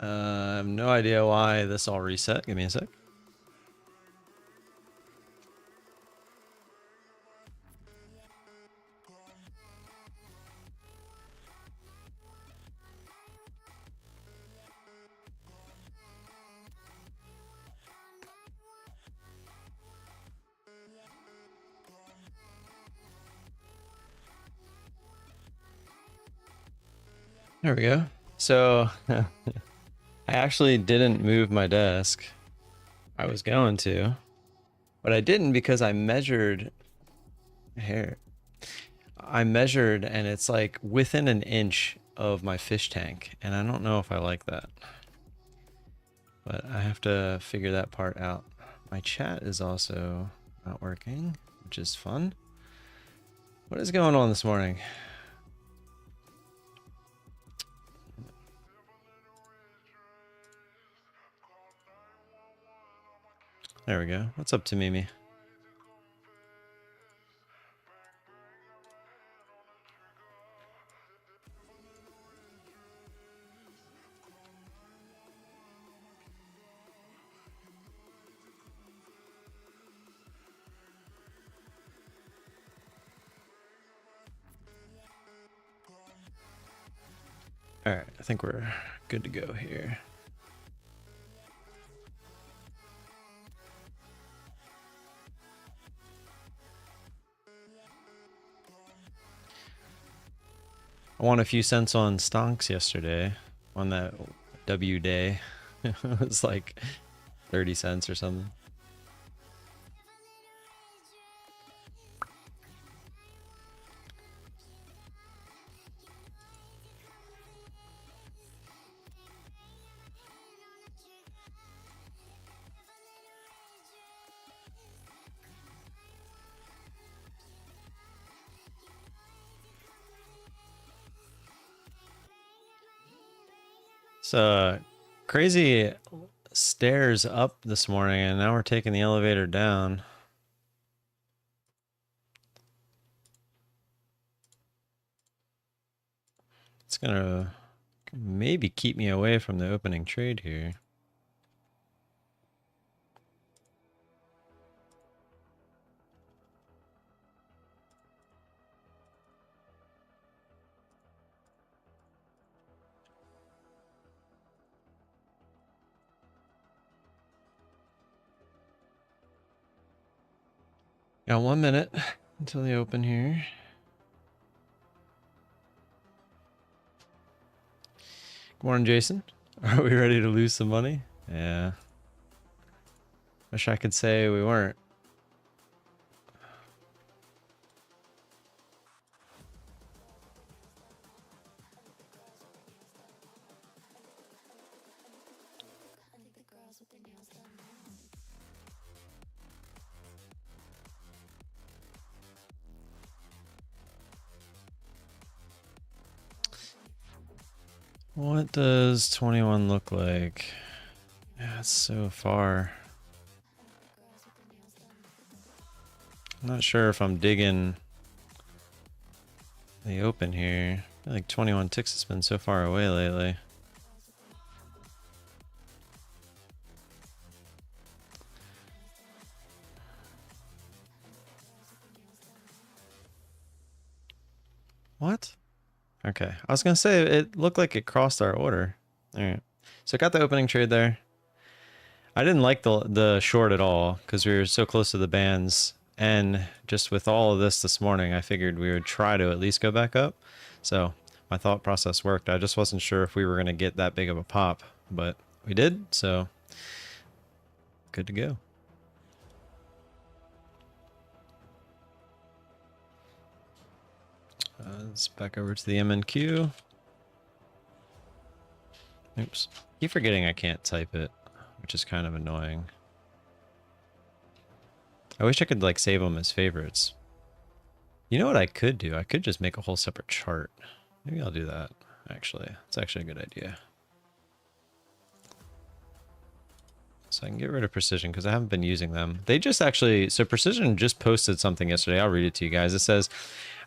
I have no idea why this all reset. Give me a sec. There we go. So I actually didn't move my desk. I was going to, but I didn't because I measured here. I measured and it's like within an inch of my fish tank, and I don't know if I like that. But I have to figure that part out. My chat is also not working, which is fun. What is going on this morning? There we go. What's up to Mimi? All right, I think we're good to go here. I won a few cents on stonks yesterday on that W day. It was like 30 cents or something. So crazy stairs up this morning, and now we're taking the elevator down. It's gonna maybe keep me away from the opening trade here. Got 1 minute until the open here. Good morning, Jason. Are we ready to lose some money? Yeah. Wish I could say we weren't. What does 21 look like? Yeah, it's so far. I'm not sure if I'm digging the open here. I feel like 21 ticks has been so far away lately. What? Okay, I was gonna say it looked like it crossed our order. All right, so I got the opening trade there. I didn't like the short at all because we were so close to the bands, and just with all of this morning, I figured we would try to at least go back up. So my thought process worked. I just wasn't sure if we were gonna get that big of a pop, but we did. So good to go. Let's back over to the MNQ. Oops. Keep forgetting I can't type it, which is kind of annoying. I wish I could like save them as favorites. You know what I could do? I could just make a whole separate chart. Maybe I'll do that, actually. It's actually a good idea. So I can get rid of Precision because I haven't been using them. They just actually, so Precision just posted something yesterday. I'll read it to you guys. It says,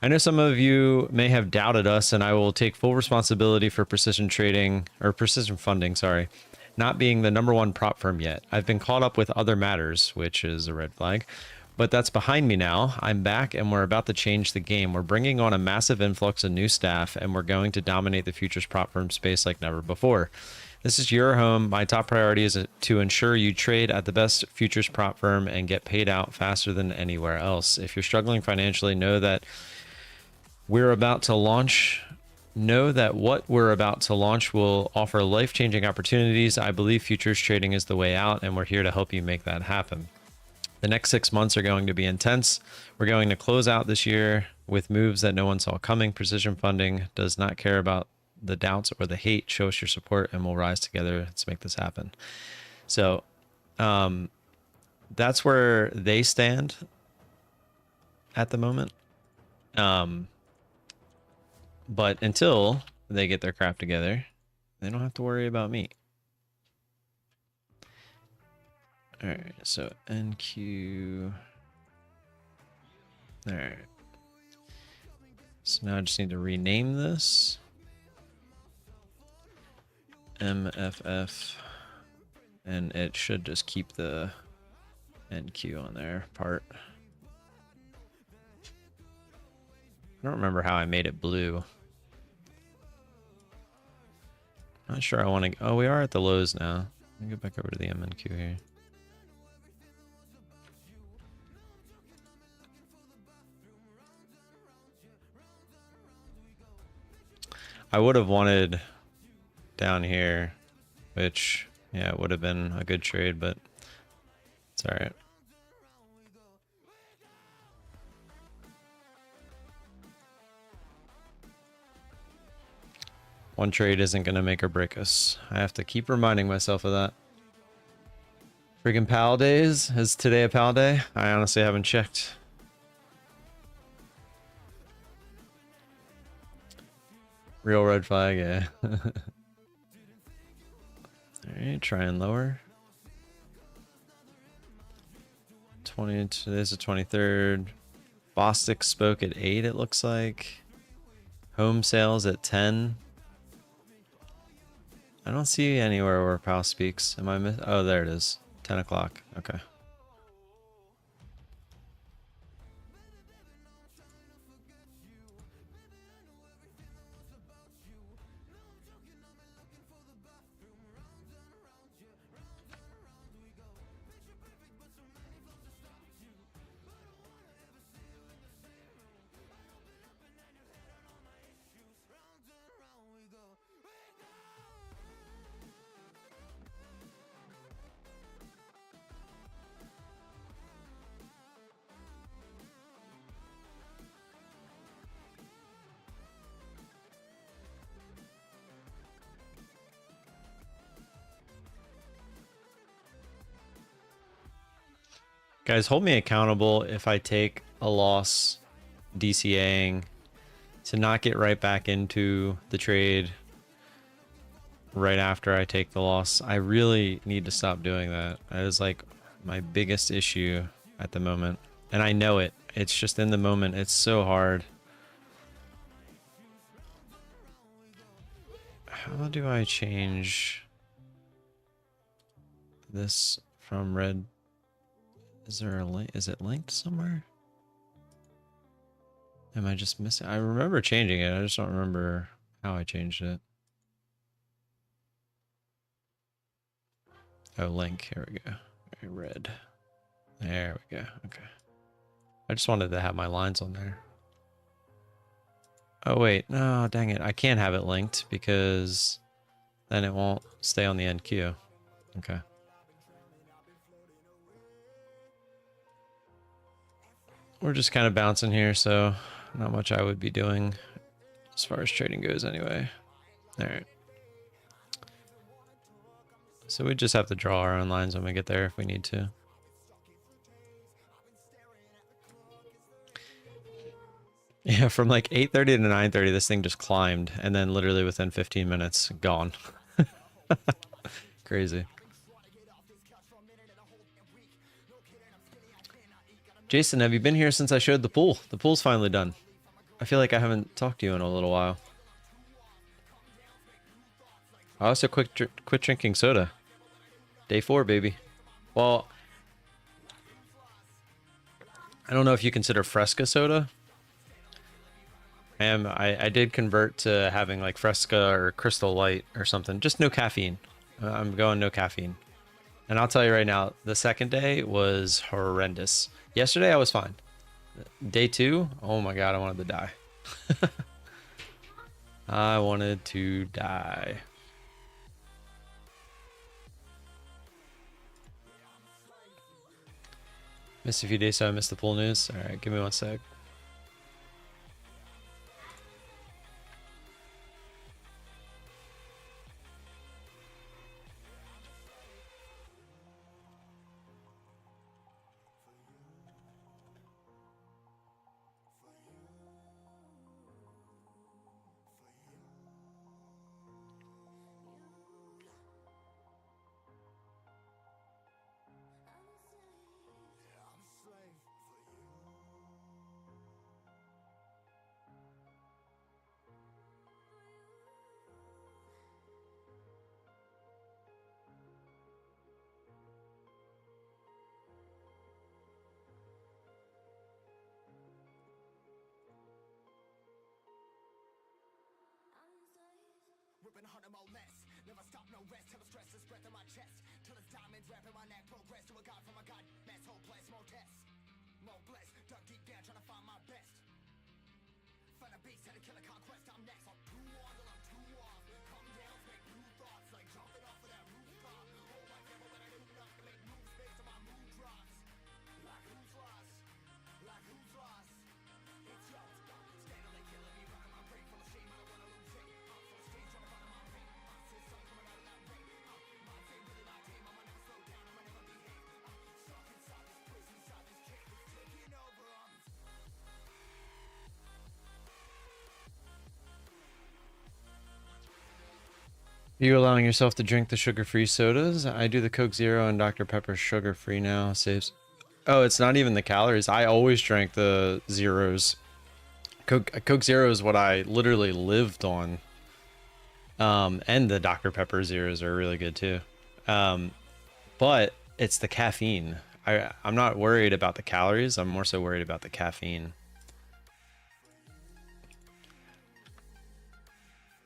I know some of you may have doubted us, and I will take full responsibility for Precision Trading, or Precision Funding, sorry, not being the #1 prop firm yet. I've been caught up with other matters, which is a red flag. But that's behind me now. I'm back and we're about to change the game. We're bringing on a massive influx of new staff and we're going to dominate the futures prop firm space like never before. This is your home. My top priority is to ensure you trade at the best futures prop firm and get paid out faster than anywhere else. If you're struggling financially, know that what we're about to launch will offer life-changing opportunities. I believe futures trading is the way out and we're here to help you make that happen. The next 6 months are going to be intense. We're going to close out this year with moves that no one saw coming. Precision Funding does not care about the doubts or the hate. Show us your support and we'll rise together. Let's make this happen. So that's where they stand at the moment. But until they get their crap together, they don't have to worry about me. All right, so NQ. All right. So now I just need to rename this. MFF. And it should just keep the NQ on there part. I don't remember how I made it blue. Not sure I want to. Oh, we are at the lows now. Let me go back over to the MNQ here. I would have wanted down here, which, yeah, it would have been a good trade, but it's all right. One trade isn't going to make or break us. I have to keep reminding myself of that. Freaking PAL days. Is today a PAL day? I honestly haven't checked. Real red flag, yeah. Alright, try and lower. 20, today's the 23rd. Bostic spoke at 8, it looks like. Home sales at 10. I don't see anywhere where PAL speaks. Am I oh, there it is. 10 o'clock. Okay. Guys, hold me accountable if I take a loss DCAing to not get right back into the trade right after I take the loss. I really need to stop doing that. That is like my biggest issue at the moment. And I know it. It's just in the moment. It's so hard. How do I change this from red? Is there a link? Is it linked somewhere? Am I just missing? I remember changing it. I just don't remember how I changed it. Oh, link. Here we go. Red. There we go. Okay. I just wanted to have my lines on there. Oh, wait. No, dang it. I can't have it linked because then it won't stay on the NQ. Okay. We're just kind of bouncing here, so not much I would be doing as far as trading goes anyway. All right. So we just have to draw our own lines when we get there if we need to. Yeah, from like 8:30 to 9:30, this thing just climbed, and then literally within 15 minutes, gone. Crazy. Jason, have you been here since I showed the pool? The pool's finally done. I feel like I haven't talked to you in a little while. I also quit drinking soda. Day 4, baby. Well, I don't know if you consider Fresca soda. I did convert to having like Fresca or Crystal Light or something. Just no caffeine. I'm going no caffeine. And I'll tell you right now, the second day was horrendous. Yesterday I was fine. Day 2, oh my god, I wanted to die. I wanted to die. Missed a few days, so I missed the pool news. All right, give me 1 sec. Are you allowing yourself to drink the sugar-free sodas? I do the Coke Zero and Dr. Pepper sugar-free now. Saves. Oh, it's not even the calories. I always drank the zeros. Coke Zero is what I literally lived on. And the Dr. Pepper Zeros are really good too. But it's the caffeine. I'm not worried about the calories. I'm more so worried about the caffeine.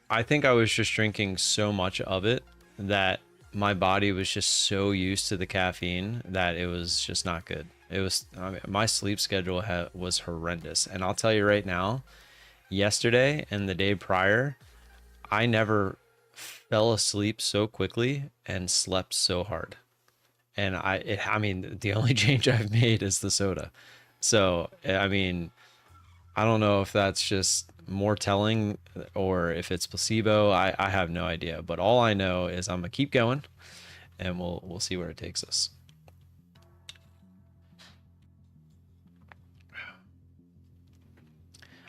I think I was just drinking so much of it that my body was just so used to the caffeine that it was just not good. It was, I mean, my sleep schedule was horrendous. And I'll tell you right now, yesterday and the day prior, I never fell asleep so quickly and slept so hard. And I mean, the only change I've made is the soda. So, I mean, I don't know if that's just more telling or if it's placebo. I have no idea, but all I know is I'm gonna keep going and we'll see where it takes us.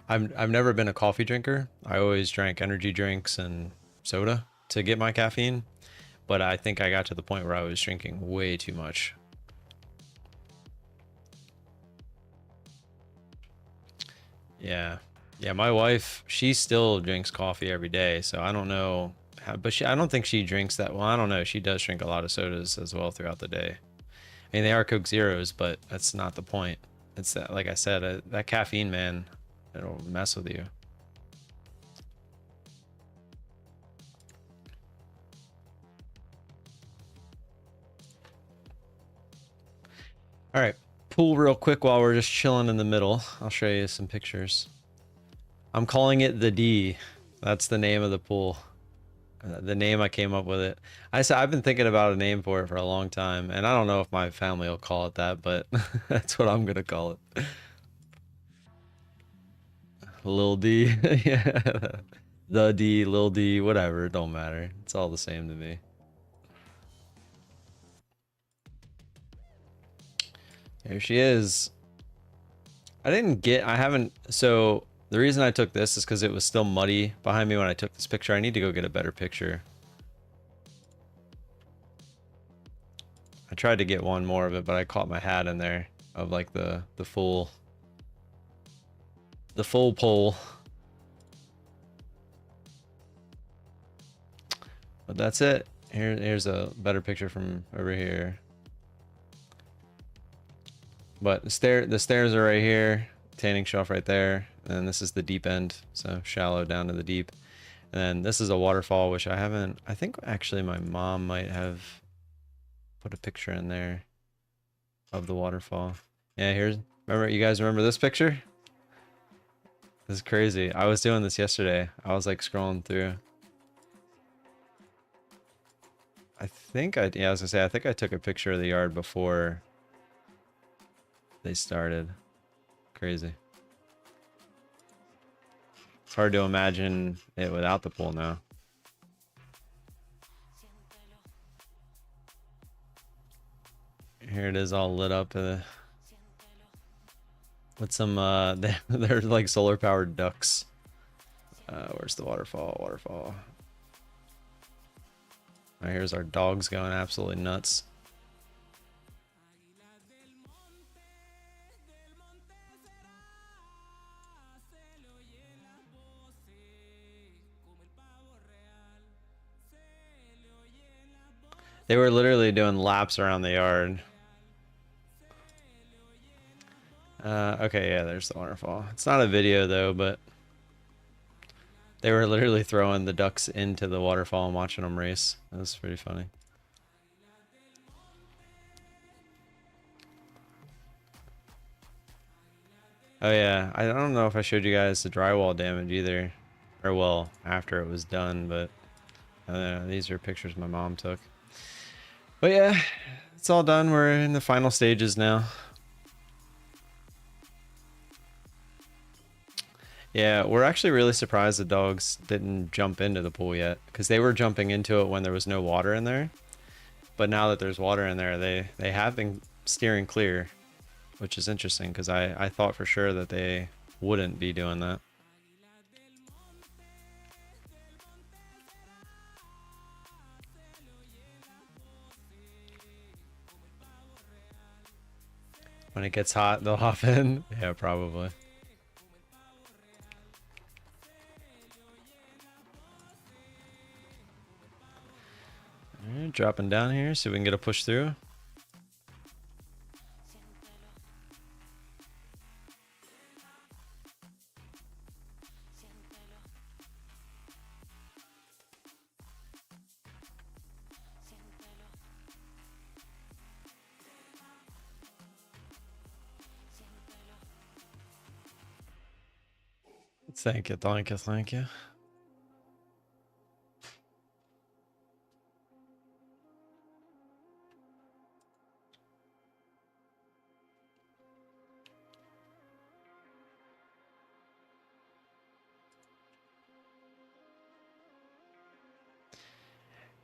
I've never been a coffee drinker. I always drank energy drinks and soda to get my caffeine, but I think I got to the point where I was drinking way too much. Yeah. Yeah, my wife, she still drinks coffee every day, so I don't know how, but I don't think she drinks that well. I don't know. She does drink a lot of sodas as well throughout the day. I mean, they are Coke Zeros, but that's not the point. It's that, like I said, that caffeine, man, it'll mess with you. All right, pool real quick while we're just chilling in the middle. I'll show you some pictures. I'm calling it the D. That's the name of the pool. The name I came up with it. I've been thinking about a name for it for a long time, and I don't know if my family will call it that, but that's what I'm gonna call it. Lil D. Yeah. The D, Lil D, whatever, it don't matter. It's all the same to me. Here she is. I haven't, so the reason I took this is because it was still muddy behind me when I took this picture. I need to go get a better picture. I tried to get one more of it, but I caught my hat in there. of like the full pole. But that's it. Here's a better picture from over here. But the stairs are right here, tanning shelf right there, and this is the deep end, so shallow down to the deep. And then this is a waterfall, which I think actually my mom might have put a picture in there of the waterfall. Yeah, you guys remember this picture? This is crazy. I was doing this yesterday. I was like scrolling through. I was gonna say, I think I took a picture of the yard before they started. Crazy. It's hard to imagine it without the pool now. Here it is all lit up with some they're like solar powered ducks. Where's the waterfall? Right, here's our dogs going absolutely nuts. They were literally doing laps around the yard. Okay, yeah, there's the waterfall. It's not a video though, but they were literally throwing the ducks into the waterfall and watching them race. That was pretty funny. Oh yeah, I don't know if I showed you guys the drywall damage either. Or well, after it was done, but these are pictures my mom took. But yeah, it's all done. We're in the final stages now. Yeah, we're actually really surprised the dogs didn't jump into the pool yet, because they were jumping into it when there was no water in there. But now that there's water in there, they have been steering clear, which is interesting, because I thought for sure that they wouldn't be doing that. When it gets hot, they'll hop in. Yeah, probably. Alright, dropping down here so we can get a push through. Thank you, thank you, thank you.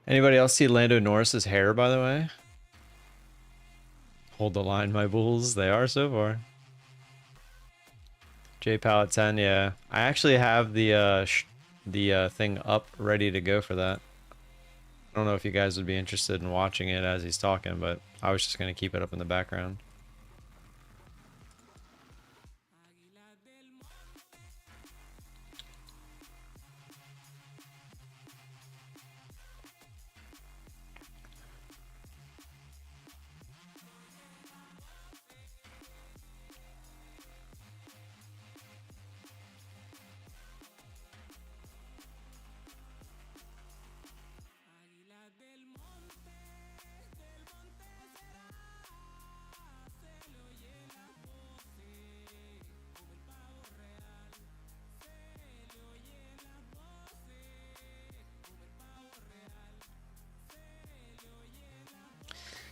Anybody else see Lando Norris's hair, by the way? Hold the line, my bulls. They are so far. J Pallet 10, yeah. I actually have the thing up ready to go for that. I don't know if you guys would be interested in watching it as he's talking, but I was just going to keep it up in the background.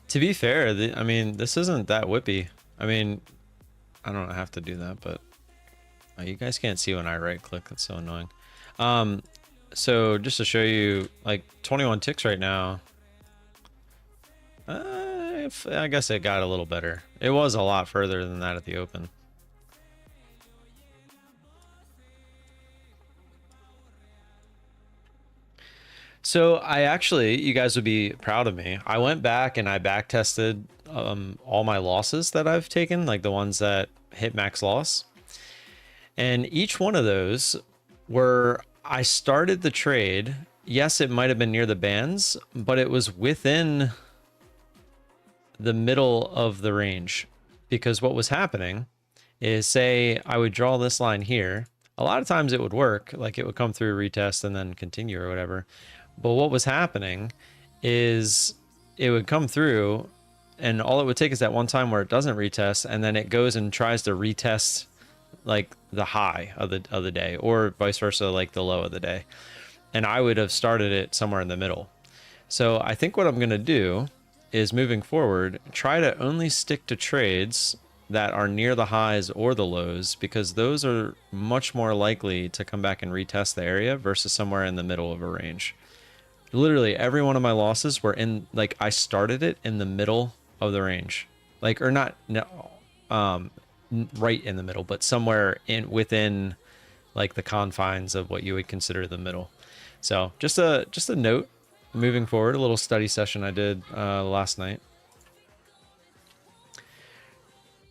To be fair, I mean, this isn't that whippy. I mean, I don't have to do that, but you guys can't see when I right click. That's so annoying. So just to show you, like 21 ticks right now. I guess it got a little better. It was a lot further than that at the open. So I actually, you guys would be proud of me. I went back and I back tested all my losses that I've taken, like the ones that hit max loss. And each one of those were, I started the trade. Yes, it might have been near the bands, but it was within the middle of the range. Because what was happening is, say I would draw this line here. A lot of times it would work, like it would come through, retest, and then continue or whatever. But what was happening is it would come through, and all it would take is that one time where it doesn't retest, and then it goes and tries to retest like the high of the day, or vice versa, like the low of the day. And I would have started it somewhere in the middle. So I think what I'm going to do is, moving forward, try to only stick to trades that are near the highs or the lows, because those are much more likely to come back and retest the area versus somewhere in the middle of a range. Literally every one of my losses were in, like, I started it in the middle of the range, like, or not, no, right in the middle, but somewhere in within like the confines of what you would consider the middle. So just a note moving forward, a little study session I did last night.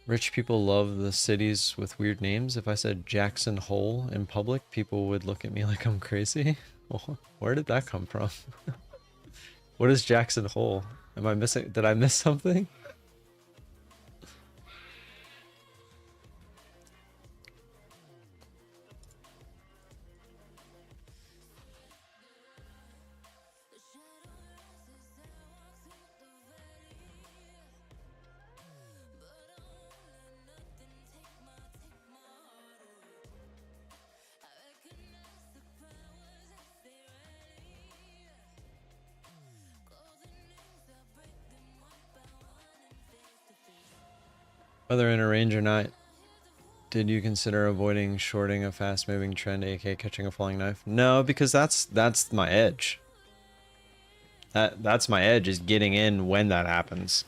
Rich people love the cities with weird names. If I said Jackson Hole in public, people would look at me like I'm crazy. Where did that come from? What is Jackson Hole? Am I missing? Did I miss something? Whether in a range or not, did you consider avoiding shorting a fast-moving trend, aka catching a falling knife? No, because that's my edge. That's my edge, is getting in when that happens.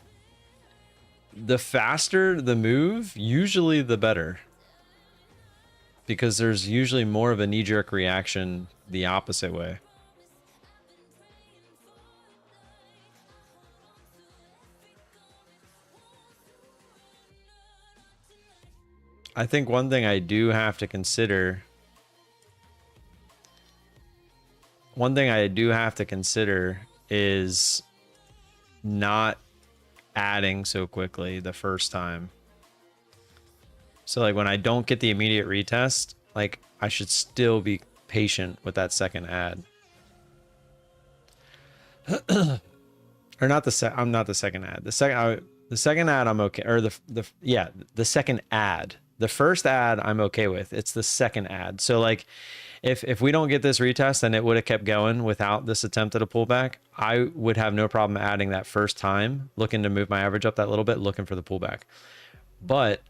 The faster the move, usually the better, because there's usually more of a knee-jerk reaction the opposite way. I think one thing I do have to consider, is not adding so quickly the first time. So like when I don't get the immediate retest, like I should still be patient with that second ad. Or not the I'm not the second ad. The second ad I'm okay, or the second ad. The first ad I'm okay with. It's the second ad. So like if we don't get this retest and it would have kept going without this attempt at a pullback, I would have no problem adding that first time, looking to move my average up that little bit, looking for the pullback. But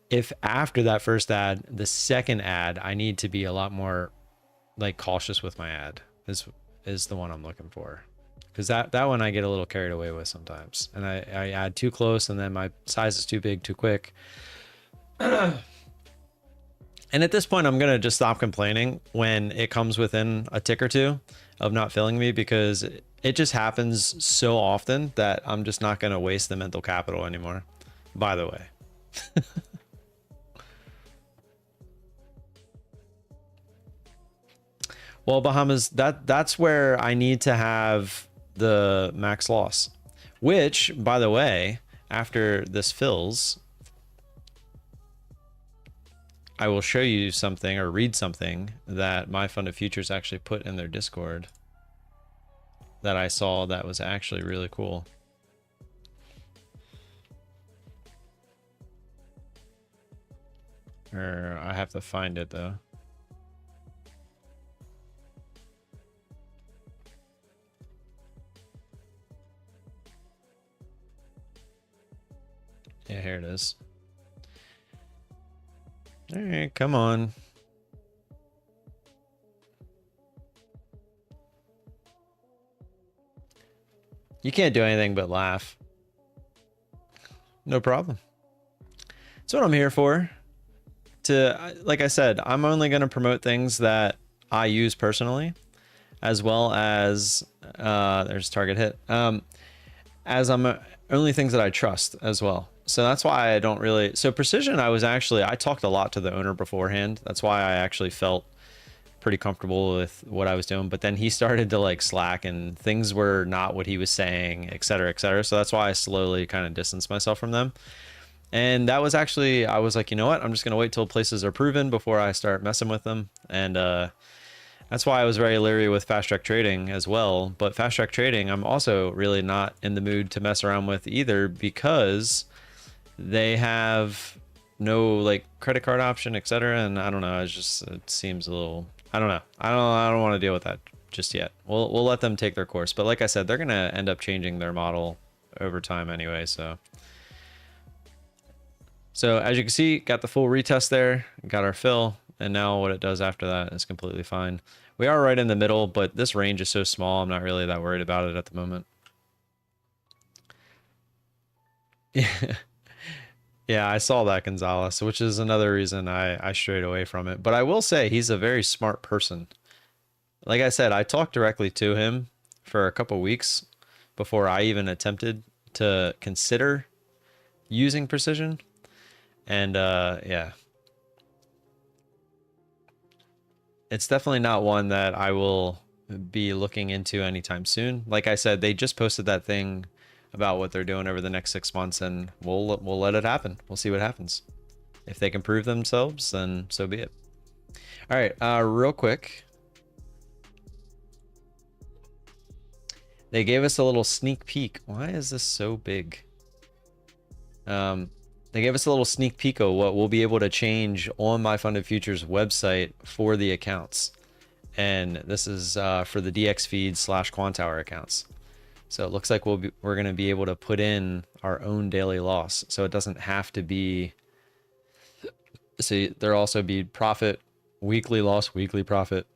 if after that first ad, the second ad, I need to be a lot more like cautious with my ad, is the one I'm looking for. Because that one I get a little carried away with sometimes. And I add too close, and then my size is too big too quick. And at this point, I'm going to just stop complaining when it comes within a tick or two of not filling me, because it just happens so often that I'm just not going to waste the mental capital anymore, by the way. Well, Bahamas, that's where I need to have the max loss, which, by the way, after this fills, I will show you something or read something that my fund of futures actually put in their Discord that I saw that was actually really cool. Or I have to find it though. Yeah, here it is. All right, come on. You can't do anything but laugh. No problem. That's what I'm here for. Like I said, I'm only going to promote things that I use personally. as well as there's target hit. As I'm only things that I trust as well. So that's why I don't really. So precision, I talked a lot to the owner beforehand. That's why I actually felt pretty comfortable with what I was doing. But then he started to like slack and things were not what he was saying, et cetera, et cetera. So that's why I slowly kind of distanced myself from them. And that was actually, I was like, you know what? I'm just going to wait till places are proven before I start messing with them. And that's why I was very leery with fast track trading as well. But fast track trading, I'm also really not in the mood to mess around with either, because they have no like credit card option, etc. And I don't know, it seems a little, I don't know. I don't want to deal with that just yet. We'll let them take their course. But like I said, they're going to end up changing their model over time anyway, so as you can see, got the full retest there, got our fill, and now what it does after that is completely fine. We are right in the middle, but this range is so small, I'm not really that worried about it at the moment. Yeah. Yeah, I saw that, Gonzalez, which is another reason I strayed away from it. But I will say he's a very smart person. Like I said, I talked directly to him for a couple weeks before I even attempted to consider using precision. And yeah, it's definitely not one that I will be looking into anytime soon. Like I said, they just posted that thing about what they're doing over the next 6 months, and we'll let it happen. We'll see what happens. If they can prove themselves, then so be it. All right, real quick. They gave us a little sneak peek. Why is this so big? They gave us a little sneak peek of what we'll be able to change on My Funded Futures website for the accounts. And this is for the DX feed / Quantower accounts. So it looks like we're going to be able to put in our own daily loss. So it doesn't have to be, see, there'll also be profit, weekly loss, weekly profit,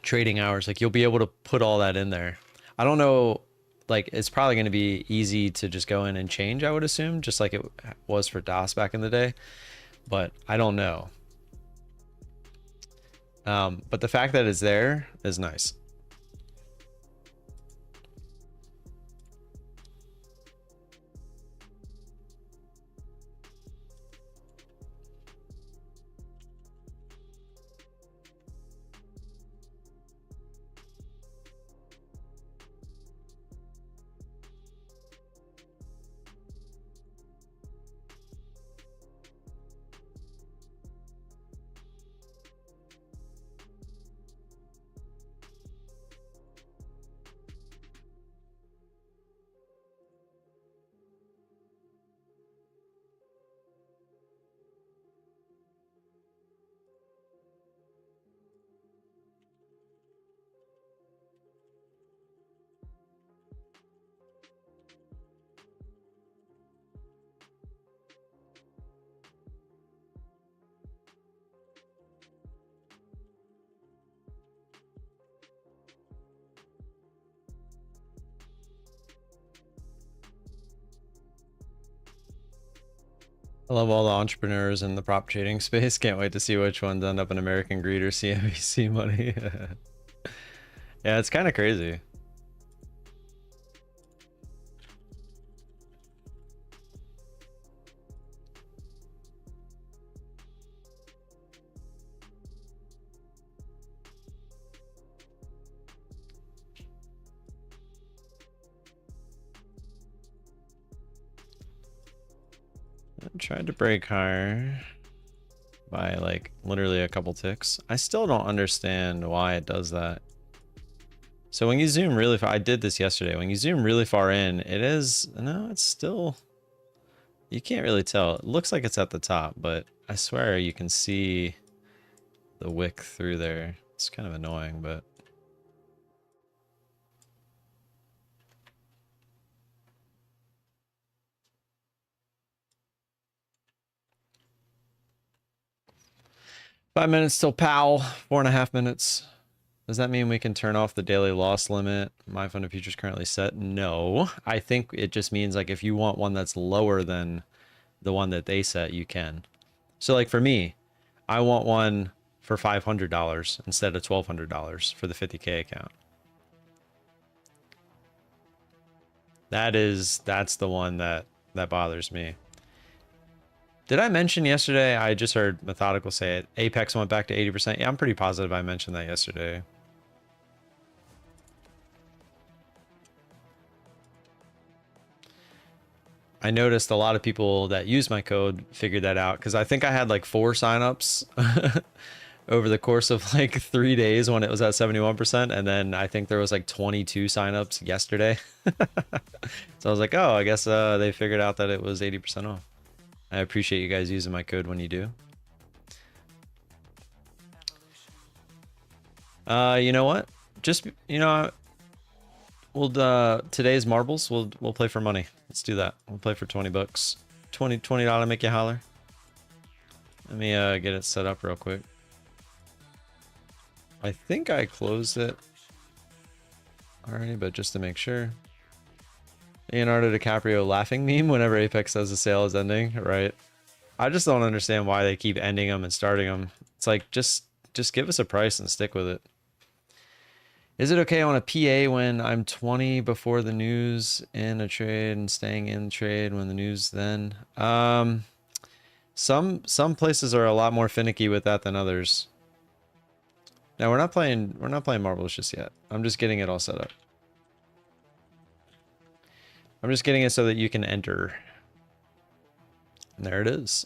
trading hours. Like you'll be able to put all that in there. I don't know, like it's probably going to be easy to just go in and change, I would assume, just like it was for DOS back in the day, but I don't know. But the fact that it's there is nice. I love all the entrepreneurs in the prop trading space. Can't wait to see which ones end up in American Greed or CNBC money. Yeah, it's kind of crazy. I tried to break higher by like literally a couple ticks. I still don't understand why it does that. So when you zoom really far, I did this yesterday. When you zoom really far in, it is, no, it's still, you can't really tell. It looks like it's at the top, but I swear you can see the wick through there. It's kind of annoying, but. Five minutes till Powell, 4.5 minutes. Does that mean we can turn off the daily loss limit? My fund of futures currently set. No, I think it just means like if you want one that's lower than the one that they set, you can. So like for me, I want one for $500 instead of $1,200 for the 50K account. That's the one that bothers me. Did I mention yesterday? I just heard Methodical say it. Apex went back to 80%. Yeah, I'm pretty positive I mentioned that yesterday. I noticed a lot of people that use my code figured that out because I think I had like 4 signups over the course of like 3 days when it was at 71%, and then I think there was like 22 signups yesterday. So I was like, oh, I guess they figured out that it was 80% off. I appreciate you guys using my code when you do. You know what? Just, you know, we'll today's marbles, we'll play for money. Let's do that. We'll play for 20 bucks. $20 make you holler. Let me get it set up real quick. I think I closed it already, but just to make sure. Leonardo DiCaprio laughing meme whenever Apex says the sale is ending, right? I just don't understand why they keep ending them and starting them. It's like, just give us a price and stick with it. Is it okay on a PA when I'm 20 before the news in a trade and staying in trade when the news then? Some places are a lot more finicky with that than others. Now we're not playing marbles just yet. I'm just getting it all set up. I'm just getting it so that you can enter. And there it is.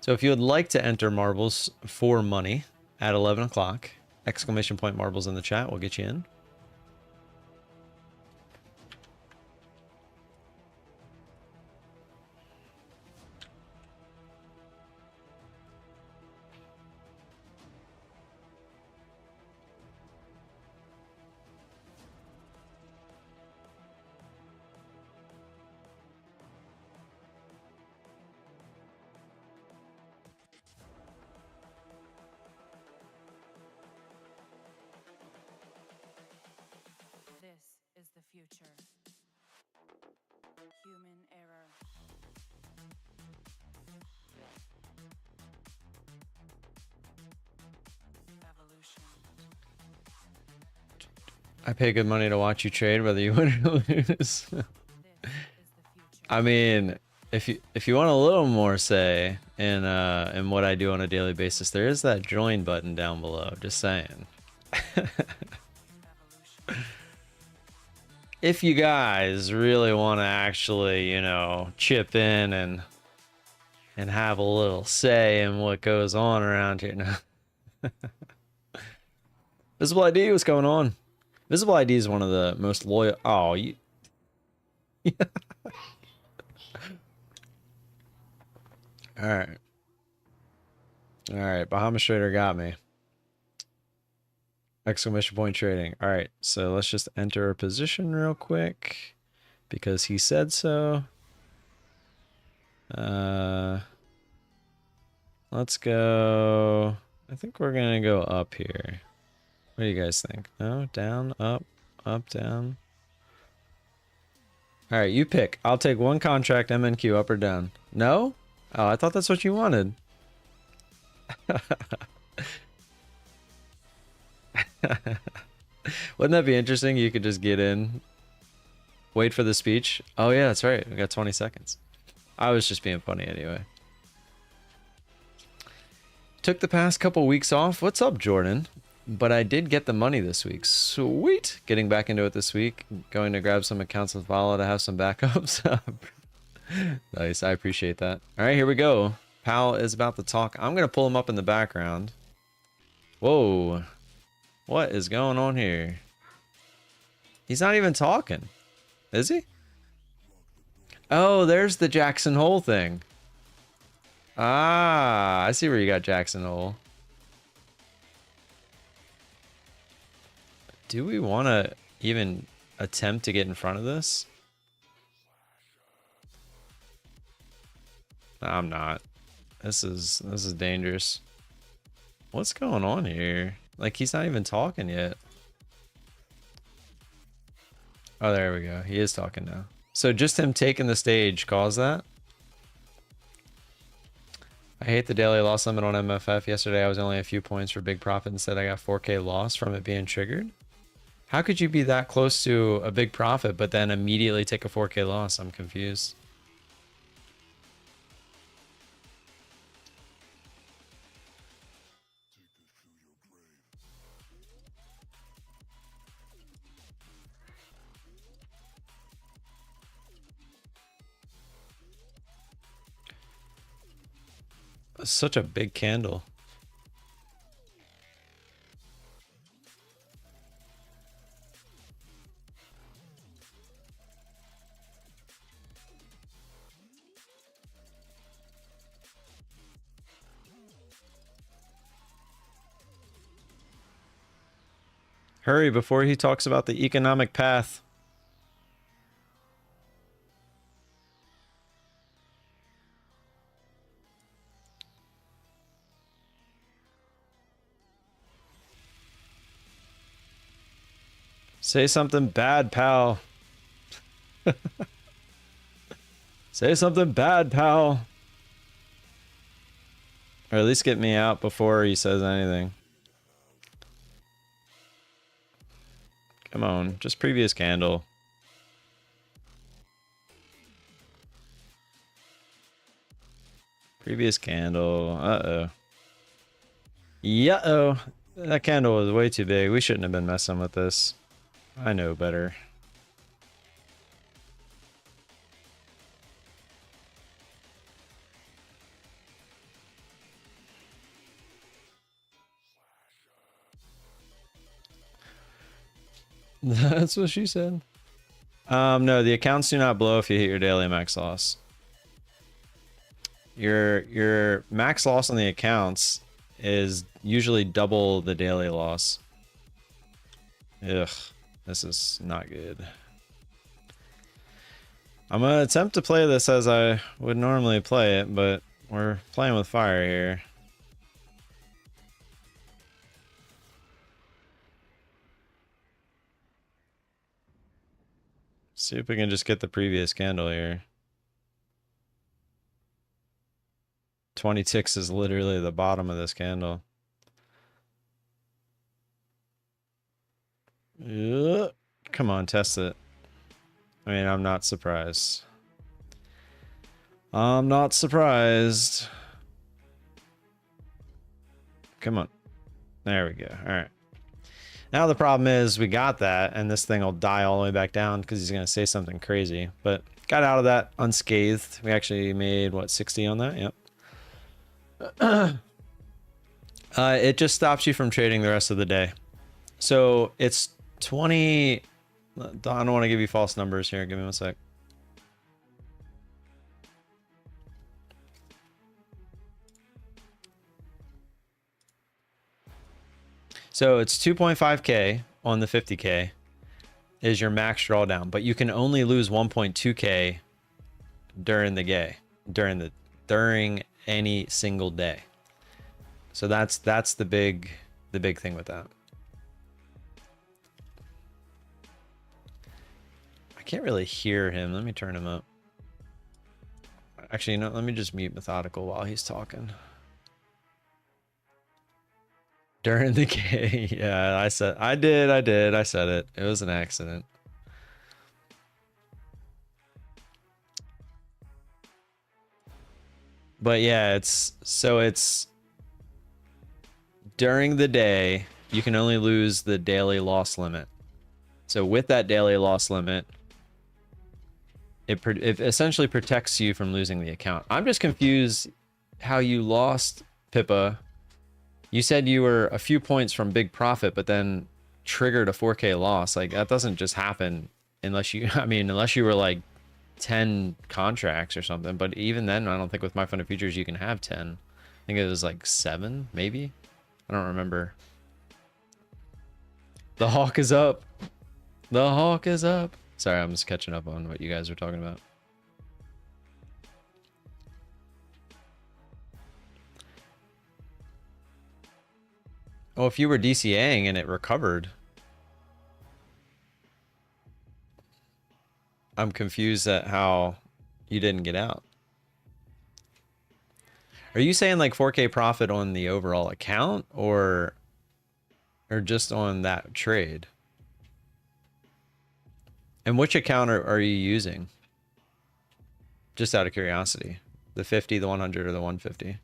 So if you would like to enter marbles for money at 11 o'clock, exclamation point marbles in the chat will get you in. I pay good money to watch you trade, whether you win or lose. I mean, if you want a little more say in what I do on a daily basis, there is that join button down below. Just saying. If you guys really want to actually, you know, chip in and have a little say in what goes on around here now. Visible ID, what's going on? Visible ID is one of the most loyal. Oh, you. All right. All right. Bahamas Trader got me. Exclamation point trading. All right. So let's just enter a position real quick because he said so. Let's go. I think we're going to go up here. What do you guys think? No, down, up, down. All right, you pick. I'll take one contract, MNQ, up or down. No? Oh, I thought that's what you wanted. Wouldn't that be interesting? You could just get in, wait for the speech. Oh yeah, that's right. We got 20 seconds. I was just being funny anyway. Took the past couple weeks off. What's up, Jordan? But I did get the money this week. Sweet. Getting back into it this week. Going to grab some accounts with VOLA to have some backups. Nice. I appreciate that. All right, here we go. Pal is about to talk. I'm going to pull him up in the background. Whoa. What is going on here? He's not even talking. Is he? Oh, there's the Jackson Hole thing. Ah, I see where you got Jackson Hole. Do we want to even attempt to get in front of this? I'm not. This is dangerous. What's going on here? Like, he's not even talking yet. Oh, there we go. He is talking now. So just him taking the stage caused that? I hate the daily loss limit on MFF. Yesterday I was only a few points for big profit. Instead I got 4K loss from it being triggered. How could you be that close to a big profit but then immediately take a 4K loss? I'm confused. Such a big candle. Hurry before he talks about the economic path. Say something bad, pal. Say something bad, pal. Or at least get me out before he says anything. Come on, just previous candle. Previous candle. Uh-oh. Yeah-oh. That candle was way too big. We shouldn't have been messing with this. I know better. That's what she said. No, the accounts do not blow if you hit your daily max loss. Your max loss on the accounts is usually double the daily loss. Ugh, this is not good. I'm gonna attempt to play this as I would normally play it, but we're playing with fire here. See if we can just get the previous candle here. 20 ticks is literally the bottom of this candle. Come on, test it. I mean, I'm not surprised. I'm not surprised. Come on. There we go. All right. Now the problem is we got that, and this thing will die all the way back down because he's going to say something crazy. But got out of that unscathed. We actually made, what, 60 on that? Yep. It just stops you from trading the rest of the day. So it's 20... I don't want to give you false numbers here. Give me one sec. So it's 2.5K on the 50K is your max drawdown, but you can only lose 1.2K during the day, during any single day. So that's the big thing with that. I can't really hear him. Let me turn him up. Actually, no, let me just mute Methodical while he's talking. During the game, yeah, I said it. It was an accident. But yeah, it's during the day, you can only lose the daily loss limit. So with that daily loss limit, it essentially protects you from losing the account. I'm just confused how you lost, Pippa. You said you were a few points from big profit, but then triggered a 4K loss. Like, that doesn't just happen unless you, I mean, unless you were like 10 contracts or something. But even then, I don't think with My Funded Futures you can have 10. I think it was like 7, maybe. I don't remember. The hawk is up. The hawk is up. Sorry, I'm just catching up on what you guys are talking about. Oh, if you were DCAing and it recovered. I'm confused at how you didn't get out. Are you saying like 4K profit on the overall account or just on that trade? And which account are you using? Just out of curiosity. The 50, the 100, or the 150?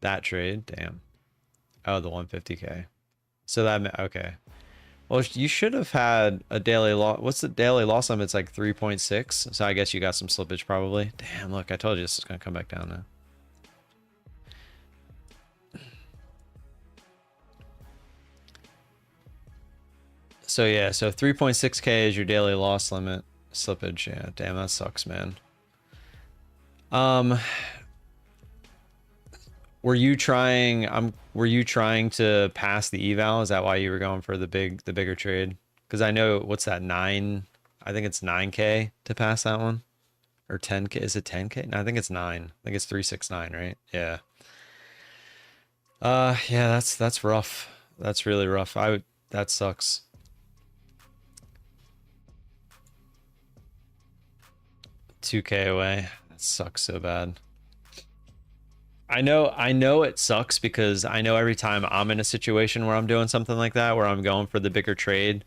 That trade? Damn. Oh, the 150K. So that, okay. Well, you should have had a daily loss. What's the daily loss limit? It's like 3.6. So I guess you got some slippage probably. Damn, look, I told you this is going to come back down now. So yeah, so 3.6K is your daily loss limit. Slippage, yeah. Damn, that sucks, man. Were you trying to pass the eval? Is that why you were going for the bigger trade? Because I know, what's that, 9? I think it's 9K to pass that one. Or 10K. Is it 10K? No, I think it's 9. I think it's 369, right? Yeah. Yeah, that's rough. That's really rough. That sucks. $2K away. That sucks so bad. I know it sucks because I know every time I'm in a situation where I'm doing something like that, where I'm going for the bigger trade,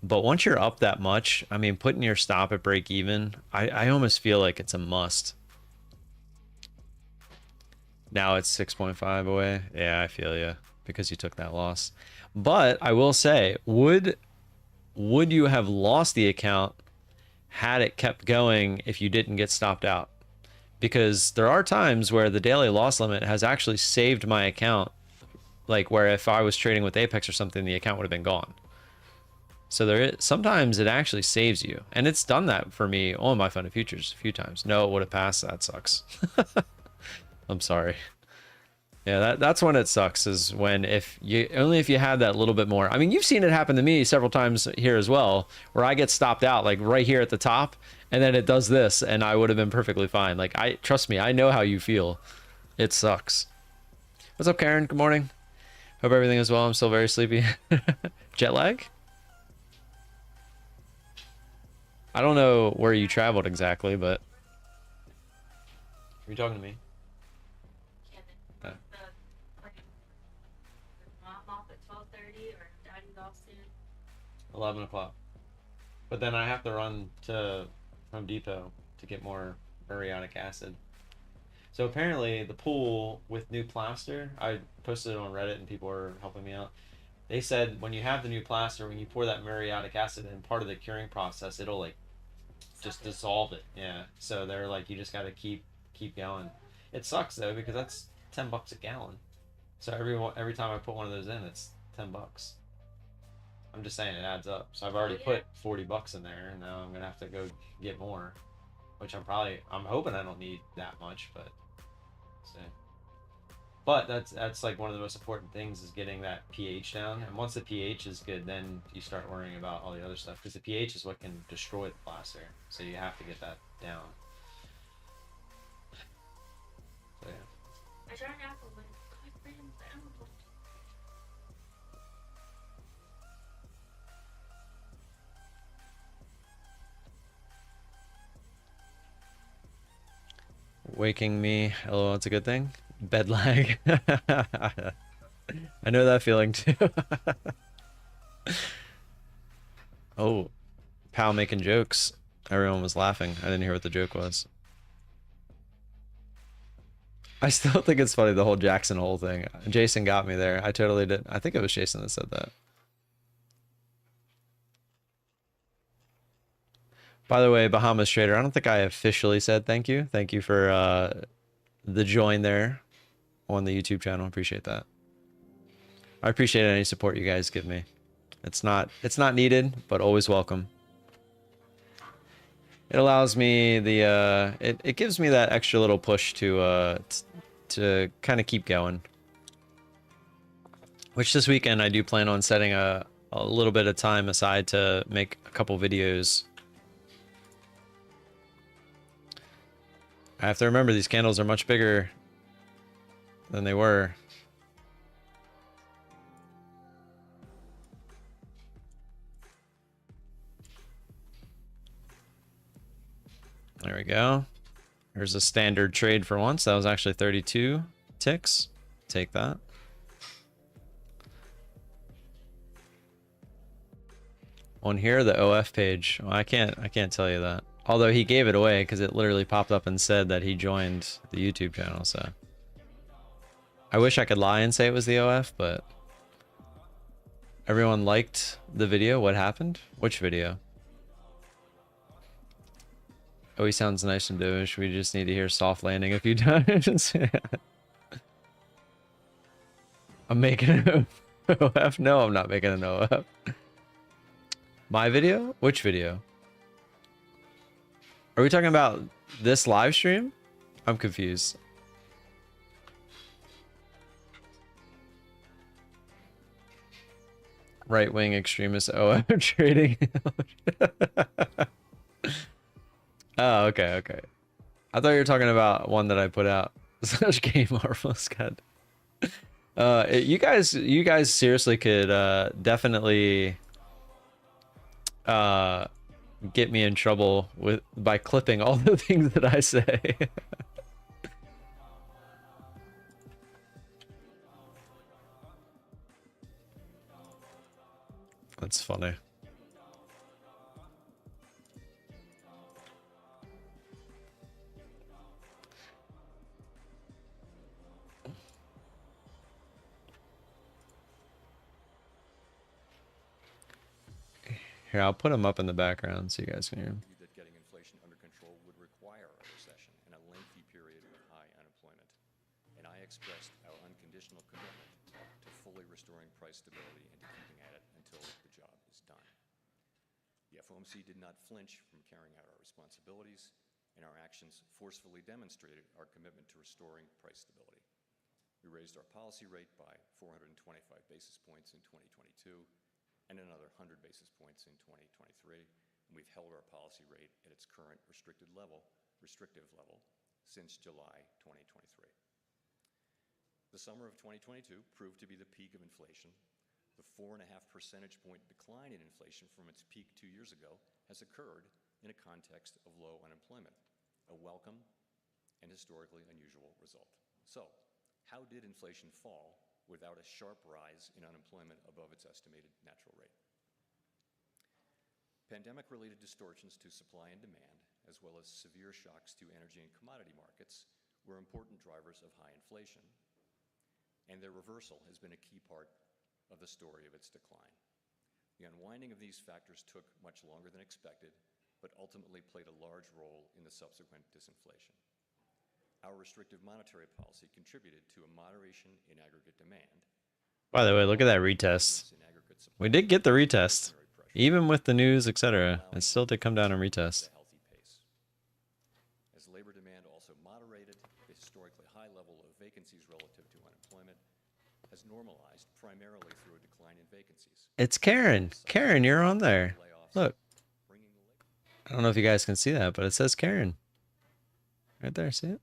but once you're up that much, I mean, putting your stop at break even, I almost feel like it's a must. Now it's 6.5 away. Yeah, I feel you because you took that loss. But I will say, would you have lost the account had it kept going if you didn't get stopped out? Because there are times where the daily loss limit has actually saved my account, like where if I was trading with Apex or something, the account would have been gone. So sometimes it actually saves you, and it's done that for me on my Fund of Futures a few times. No, it would have passed. That sucks. I'm sorry. Yeah, that's when it sucks, is when if you had that little bit more. I mean, you've seen it happen to me several times here as well, where I get stopped out like right here at the top, and then it does this, and I would have been perfectly fine. Like, trust me, I know how you feel. It sucks. What's up, Karen? Good morning. Hope everything is well. I'm still very sleepy. Jet lag? I don't know where you traveled exactly, but are you talking to me? 11 o'clock. But then I have to run to Home Depot to get more muriatic acid. So apparently the pool with new plaster, I posted it on Reddit and people were helping me out. They said when you have the new plaster, when you pour that muriatic acid in, part of the curing process, it'll like just dissolve it. Yeah. So they're like, you just got to keep going. It sucks though because that's $10 a gallon. So every time I put one of those in, it's $10. I'm just saying it adds up. So I've already put $40 in there, and now I'm gonna have to go get more, which I'm hoping I don't need that much, but so. But that's like one of the most important things is getting that pH down. And once the pH is good, then you start worrying about all the other stuff because the pH is what can destroy the plaster. So you have to get that down. So yeah. I tried apple, but waking me, LOL, it's a good thing. Bed lag. I know that feeling too. Oh, pal making jokes. Everyone was laughing. I didn't hear what the joke was. I still think it's funny, the whole Jackson Hole thing. Jason got me there. I totally did. I think it was Jason that said that. By the way, Bahamas Trader, I don't think I officially said thank you. Thank you for the join there on the YouTube channel. Appreciate that. I appreciate any support you guys give me. It's not needed, but always welcome. It allows me it gives me that extra little push to kind of keep going. Which this weekend I do plan on setting a little bit of time aside to make a couple videos. I have to remember these candles are much bigger than they were. There we go. There's a standard trade for once. That was actually 32 ticks. Take that. On here, the OF page. Well, I can't tell you that. Although he gave it away because it literally popped up and said that he joined the YouTube channel. So I wish I could lie and say it was the OF, but everyone liked the video. What happened? Which video? Oh, he sounds nice and doish. We just need to hear soft landing a few times. I'm making an OF. No, I'm not making an OF. My video? Which video? Are we talking about this live stream? I'm confused. Right-wing extremist OF trading. Oh, okay. I thought you were talking about one that I put out. Such game marvelous, God. You guys seriously could definitely get me in trouble by clipping all the things that I say. That's funny. Here, I'll put them up in the background so you guys can hear them. That getting inflation under control would require a recession and a lengthy period of high unemployment. And I expressed our unconditional commitment to fully restoring price stability and to keeping at it until the job is done. The FOMC did not flinch from carrying out our responsibilities, and our actions forcefully demonstrated our commitment to restoring price stability. We raised our policy rate by 425 basis points in 2022 and another 100 basis points in 2023, and we've held our policy rate at its current restrictive level since July 2023. The summer of 2022 proved to be the peak of inflation. The 4.5 percentage point decline in inflation from its peak 2 years ago has occurred in a context of low unemployment, a welcome and historically unusual result. So, how did inflation fall without a sharp rise in unemployment above its estimated natural rate? Pandemic-related distortions to supply and demand, as well as severe shocks to energy and commodity markets, were important drivers of high inflation, and their reversal has been a key part of the story of its decline. The unwinding of these factors took much longer than expected, but ultimately played a large role in the subsequent disinflation. Our restrictive monetary policy contributed to a moderation in aggregate demand. By the way, look at that retest. We did get the retest. Even with the news, etc., it still did come down and retest. As labor demand also moderated, the historically high level of vacancies relative to unemployment has normalized primarily through a decline in vacancies. It's Karen. Karen, you're on there. Look. I don't know if you guys can see that, but it says Karen. Right there, see it?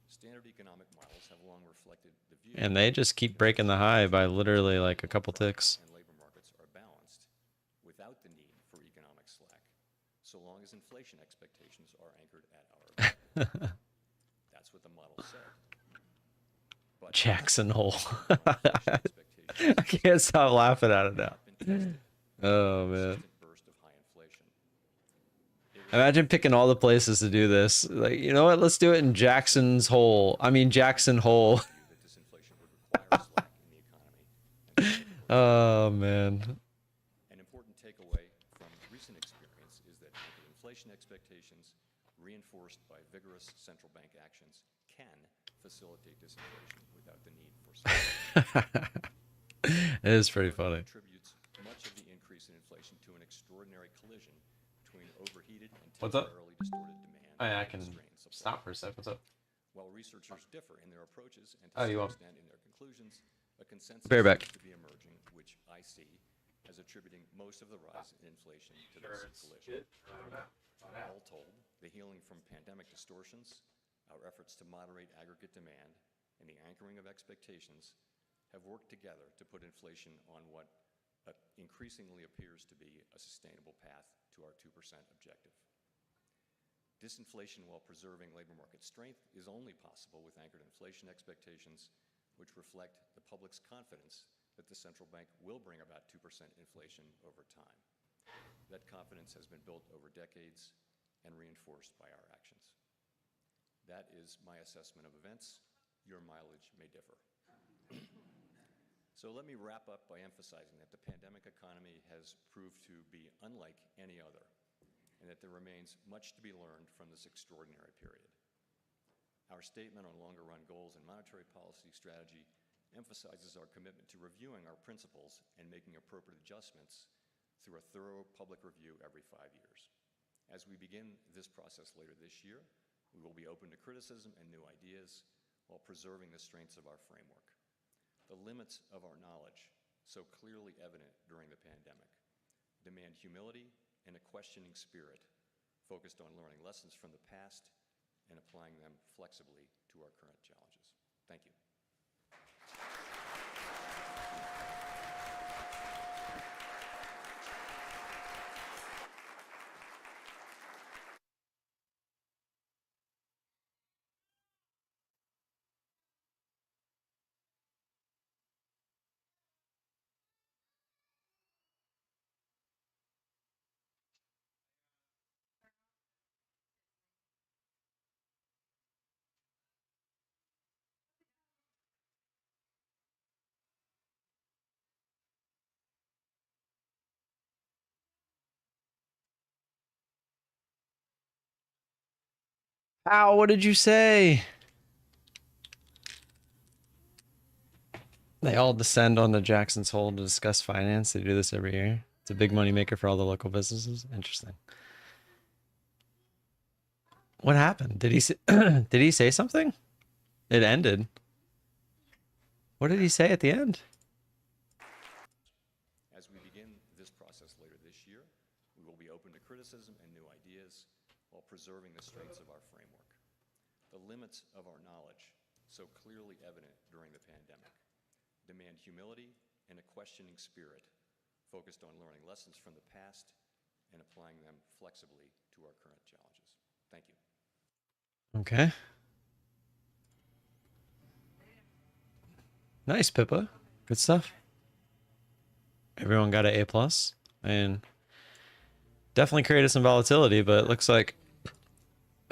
Standard economic models have long reflected the view, and they just keep breaking the high by literally like a couple ticks. And labor markets are balanced without the need for economic slack, so long as inflation expectations are anchored at our That's what the model said. But Jackson Hole. I can't stop laughing at it now. Oh man. Imagine picking all the places to do this. Like, you know what? Let's do it in Jackson's Hole. I mean, Jackson Hole. Oh, man. An important takeaway from recent experience is that inflation expectations, reinforced by vigorous central bank actions, can facilitate disinflation without the need for support. It is pretty funny. Attributes much of the increase in inflation to an extraordinary collision between overheated and What's up? temporarily distorted demand. I can and constrained supply. stop for a sec. What's up? While researchers differ in their approaches and to Oh, you some are. extent in their conclusions, a consensus Bear back. seems to be emerging, which I see as attributing most of the rise in inflation to this collision. All told, the healing from pandemic distortions, our efforts to moderate aggregate demand, and the anchoring of expectations have worked together to put inflation on what increasingly appears to be a sustainable path to our 2% objective. Disinflation while preserving labor market strength is only possible with anchored inflation expectations, which reflect the public's confidence that the central bank will bring about 2% inflation over time. That confidence has been built over decades and reinforced by our actions. That is my assessment of events. Your mileage may differ. So let me wrap up by emphasizing that the pandemic economy has proved to be unlike any other, and that there remains much to be learned from this extraordinary period. Our statement on longer-run goals and monetary policy strategy emphasizes our commitment to reviewing our principles and making appropriate adjustments through a thorough public review every 5 years. As we begin this process later this year, we will be open to criticism and new ideas while preserving the strengths of our framework. The limits of our knowledge, so clearly evident during the pandemic, demand humility and a questioning spirit focused on learning lessons from the past and applying them flexibly to our current challenges. Thank you. Ow, what did you say? They all descend on the Jackson's Hole to discuss finance. They do this every year. It's a big money maker for all the local businesses. Interesting. What happened? Did he say, did he say something? It ended. What did he say at the end? As we begin this process later this year, we will be open to criticism and new ideas while preserving the strengths of our framework. The limits of our knowledge, so clearly evident during the pandemic, demand humility and a questioning spirit focused on learning lessons from the past and applying them flexibly to our current challenges. Thank you. Okay. Nice, Pippa. Good stuff. Everyone got an A+. And definitely created some volatility, but it looks like,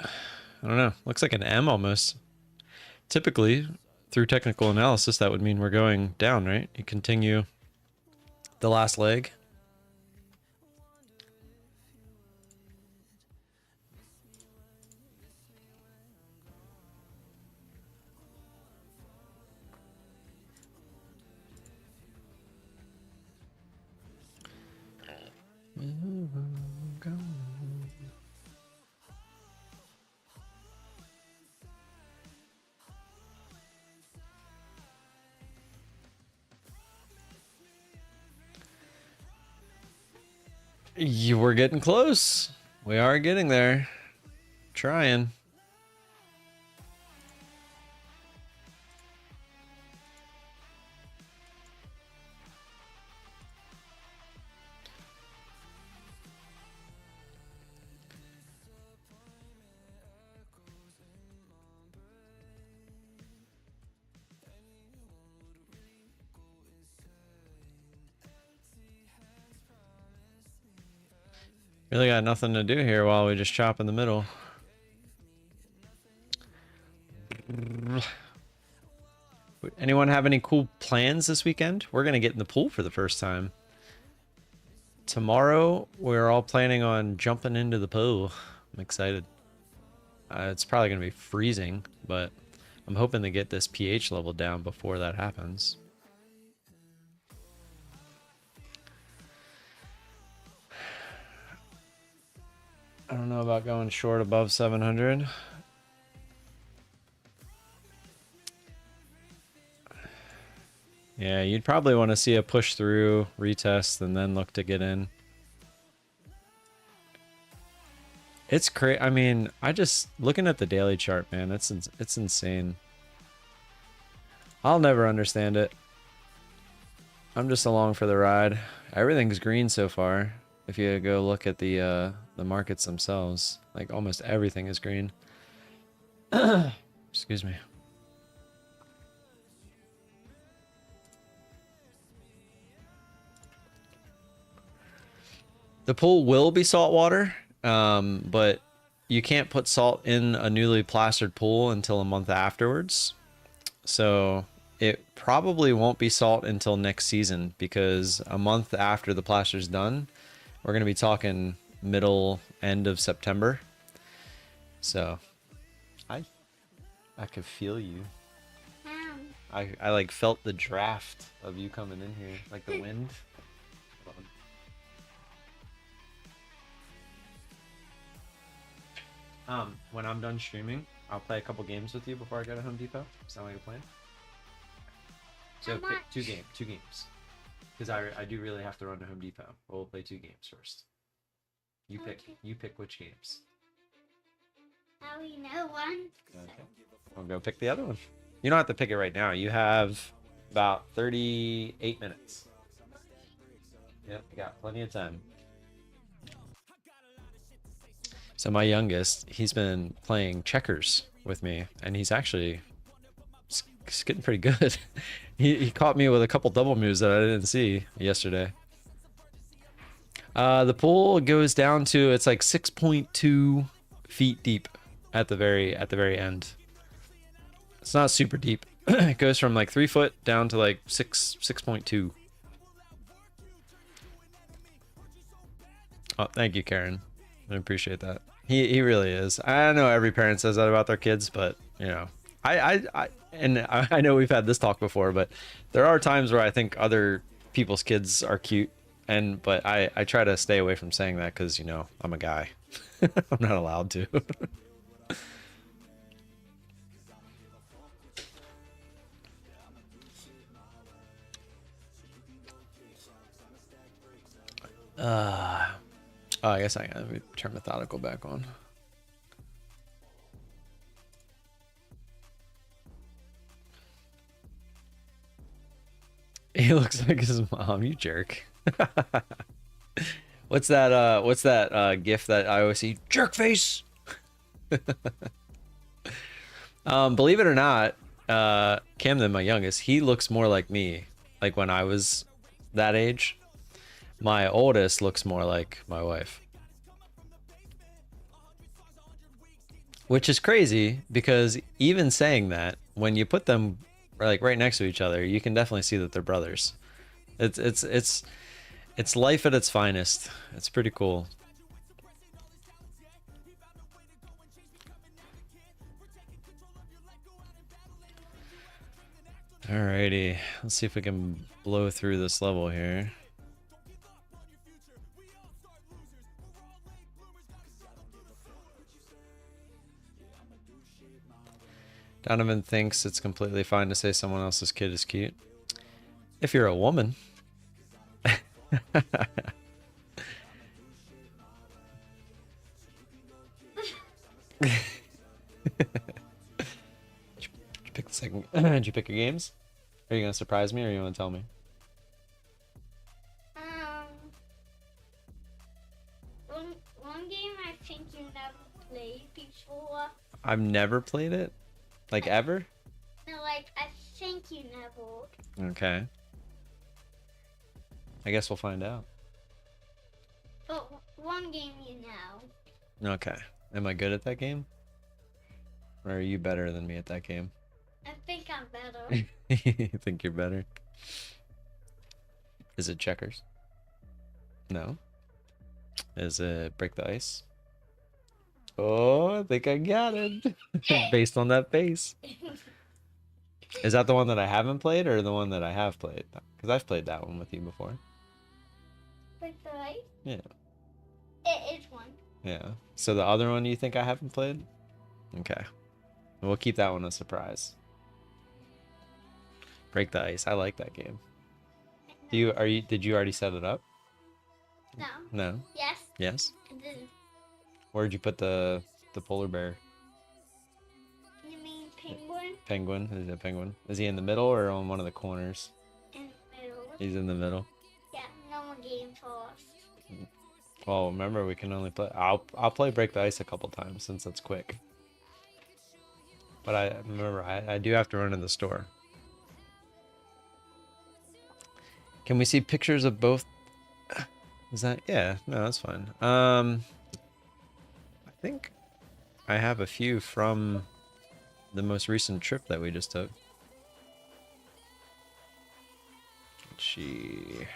I don't know, looks like an M almost. Typically, through technical analysis, that would mean we're going down, right? You continue the last leg. We're getting close. We are getting there. Trying. Really got nothing to do here while we just chop in the middle. Anyone have any cool plans this weekend? We're going to get in the pool for the first time. Tomorrow, we're all planning on jumping into the pool. I'm excited. It's probably going to be freezing, but I'm hoping to get this pH level down before that happens. I don't know about going short above 700. Yeah, you'd probably want to see a push through, retest, and then look to get in. It's crazy. I mean, I just looking at the daily chart, man. It's insane. I'll never understand it. I'm just along for the ride. Everything's green so far. If you go look at the markets themselves, like almost everything is green. Excuse me. The pool will be saltwater, but you can't put salt in a newly plastered pool until a month afterwards. So it probably won't be salt until next season, because a month after the plaster's done, we're going to be talking end of September. So I could feel you. I like felt the draft of you coming in here, like the wind. When I'm done streaming, I'll play a couple games with you before I go to Home Depot. Sound like a plan? So pick two games. Because I do really have to run to Home Depot. We'll play 2 games first. You pick which games. I only know one. Okay. I'll go pick the other one. You don't have to pick it right now. You have about 38 minutes. Yep, you got plenty of time. So my youngest, he's been playing checkers with me, and he's actually getting pretty good. He caught me with a couple double moves that I didn't see yesterday. The pool goes down to, it's like 6.2 feet deep at the very end. It's not super deep. It goes from like 3 foot down to like 6.2. Oh, thank you, Karen. I appreciate that. He really is. I know every parent says that about their kids, but you know, I know we've had this talk before, but there are times where I think other people's kids are cute, but I try to stay away from saying that because, you know, I'm a guy. I'm not allowed to. Oh, I guess I gotta turn methodical back on. He looks like his mom, you jerk. What's that gif that I always see? Jerk face. Believe it or not, Camden, my youngest, he looks more like me, like when I was that age. My oldest looks more like my wife. Which is crazy, because even saying that, when you put them like right next to each other, you can definitely see that they're brothers. It's life at its finest. It's pretty cool. Alrighty, let's see if we can blow through this level here. Donovan thinks it's completely fine to say someone else's kid is cute. If you're a woman. Did you pick the second? Did you pick your games? Are you gonna surprise me, or you want to tell me? One game I think you never played before. I've never played it, like ever. No, like I think you never. Okay. I guess we'll find out. But one game you know. Okay. Am I good at that game? Or are you better than me at that game? I think I'm better. You think you're better? Is it checkers? No. Is it break the ice? Oh, I think I got it. Based on that face. Is that the one that I haven't played, or the one that I have played? Because I've played that one with you before. Like the right? Yeah. It is one. Yeah. So the other one you think I haven't played? Okay. We'll keep that one a surprise. Break the ice. I like that game. Did you already set it up? No. No. Yes. Yes. I didn't. Where'd you put the polar bear? You mean penguin? Penguin? Is it a penguin? Is he in the middle or on one of the corners? In the middle. He's in the middle. Yeah, no one game first. Well, remember we can only play. I'll play Break the Ice a couple times since it's quick. But I remember I do have to run to the store. Can we see pictures of both? Is that, yeah, no, that's fine. I think I have a few from the most recent trip that we just took. Let's see.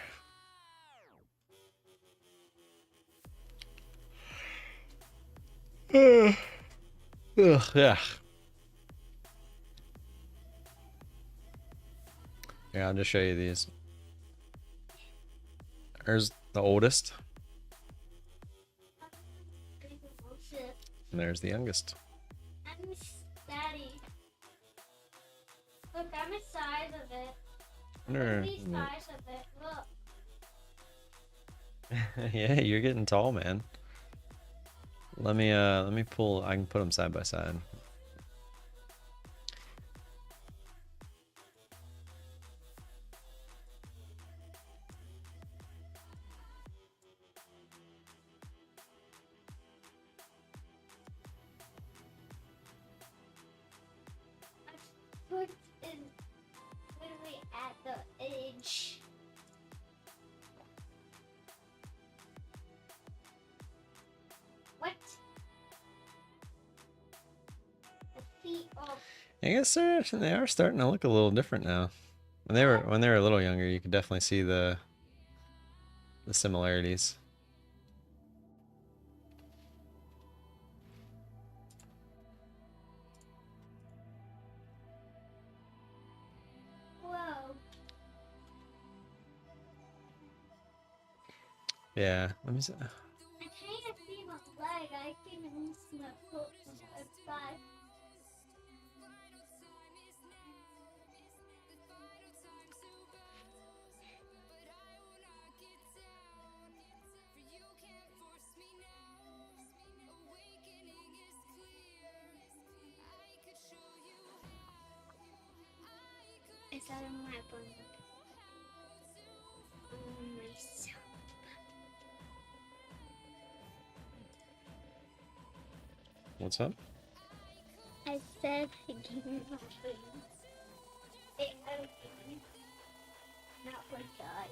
Ugh, yeah. Yeah, I'll just show you these. There's the oldest. And there's the youngest. I'm Daddy. Look, I'm the size of it. Wonder- The size of it. Look. Yeah, you're getting tall, man. Let me pull. I can put them side by side. My foot is literally at the edge. What? The feet are. I guess they are starting to look a little different now. When they were a little younger, you could definitely see the similarities. Whoa. Yeah, let me see. I can't see my leg. I can't even see my foot from outside. Is that in my bun? Oh, myself. What's up? I said give me my food. It opened. Not like that.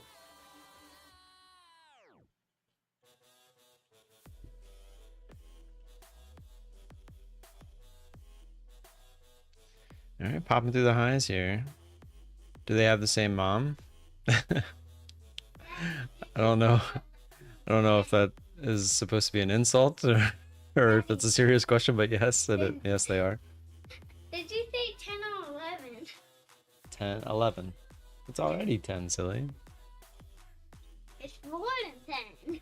All right, popping through the highs here. Do they have the same mom? I don't know. I don't know if that is supposed to be an insult or if it's a serious question, but yes, yes, they are. Did you say 10 or 11? 10, 11. It's already 10, silly. It's more than 10.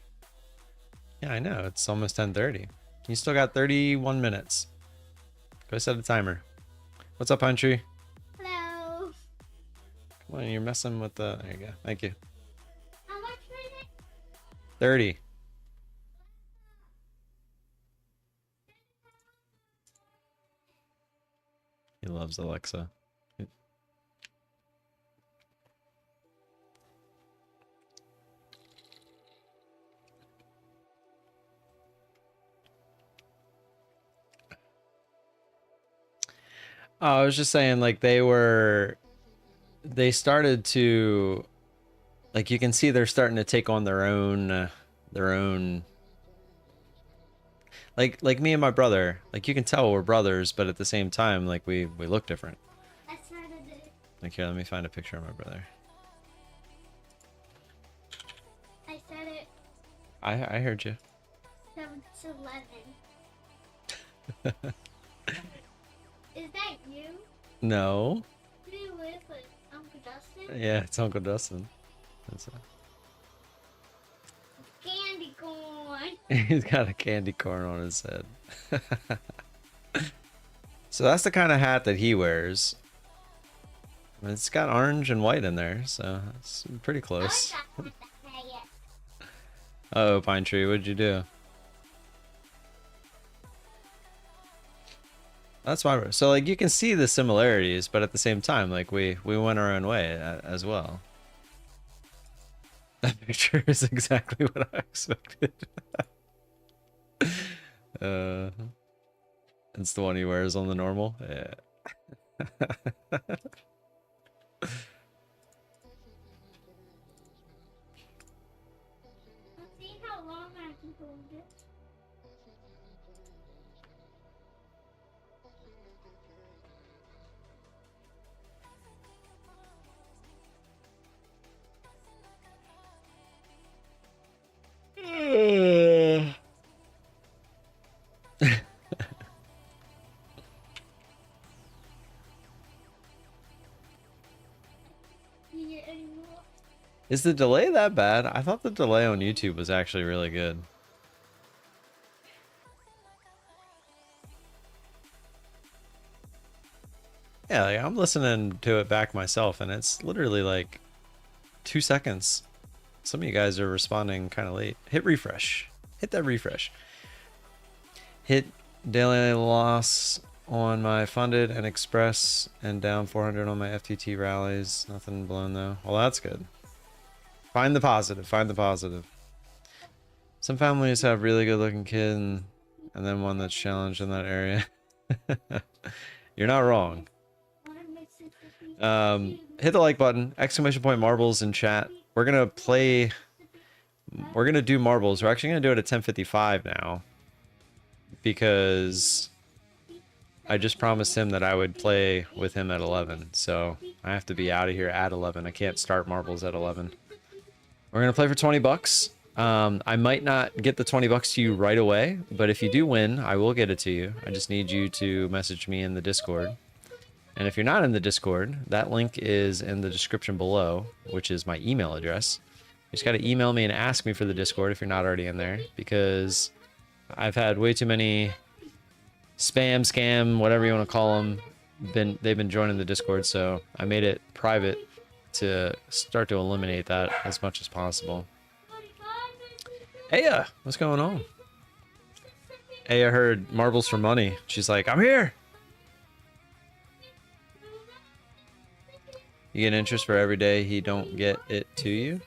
Yeah, I know. It's almost 10:30. You still got 31 minutes. Go set a timer. What's up, Pine Tree? Hello. Come on, you're messing with the... There you go. Thank you. How much was it? 30. He loves Alexa. Oh, I was just saying, like, they started to, like, you can see they're starting to take on their own, like me and my brother, like, you can tell we're brothers, but at the same time, like, we look different. That's not a day. Like, here, let me find a picture of my brother. I said it. I heard you. 7 to 11. Is that you? No. Who do you live with? Uncle Dustin? Yeah, it's Uncle Dustin. Candy corn. He's got a candy corn on his head. So that's the kind of hat that he wears. It's got orange and white in there, so it's pretty close. Oh, Pine Tree, what'd you do? That's my... So, like, you can see the similarities, but at the same time, like, we went our own way as well. That picture is exactly what I expected. uh, it's the one he wears on the normal. Yeah. Let's see how long I can hold it. Yeah, anymore. Is the delay that bad? I thought the delay on YouTube was actually really good. Yeah, like I'm listening to it back myself, and it's literally like 2 seconds. Some of you guys are responding kind of late. Hit refresh. Hit that refresh. Hit daily loss on my funded and express, and down 400 on my FTT rallies. Nothing blown though. Well, that's good. Find the positive. Find the positive. Some families have really good looking kid and then one that's challenged in that area. You're not wrong. Hit the like button, exclamation point marbles in chat. We're gonna do marbles. We're actually gonna do it at 10:55 now because I just promised him that I would play with him at 11, so I have to be out of here at 11. I can't start marbles at 11. We're gonna play for 20 bucks. I might not get the 20 bucks to you right away, but if you do win, I will get it to you. I just need you to message me in the Discord. And if you're not in the Discord, that link is in the description below, which is my email address. You just got to email me and ask me for the Discord if you're not already in there, because I've had way too many spam, scam, whatever you want to call them. They've been joining the Discord, so I made it private to start to eliminate that as much as possible. Aya, what's going on? Aya heard marbles for money. She's like, I'm here. You get interest for every day he don't get it to you.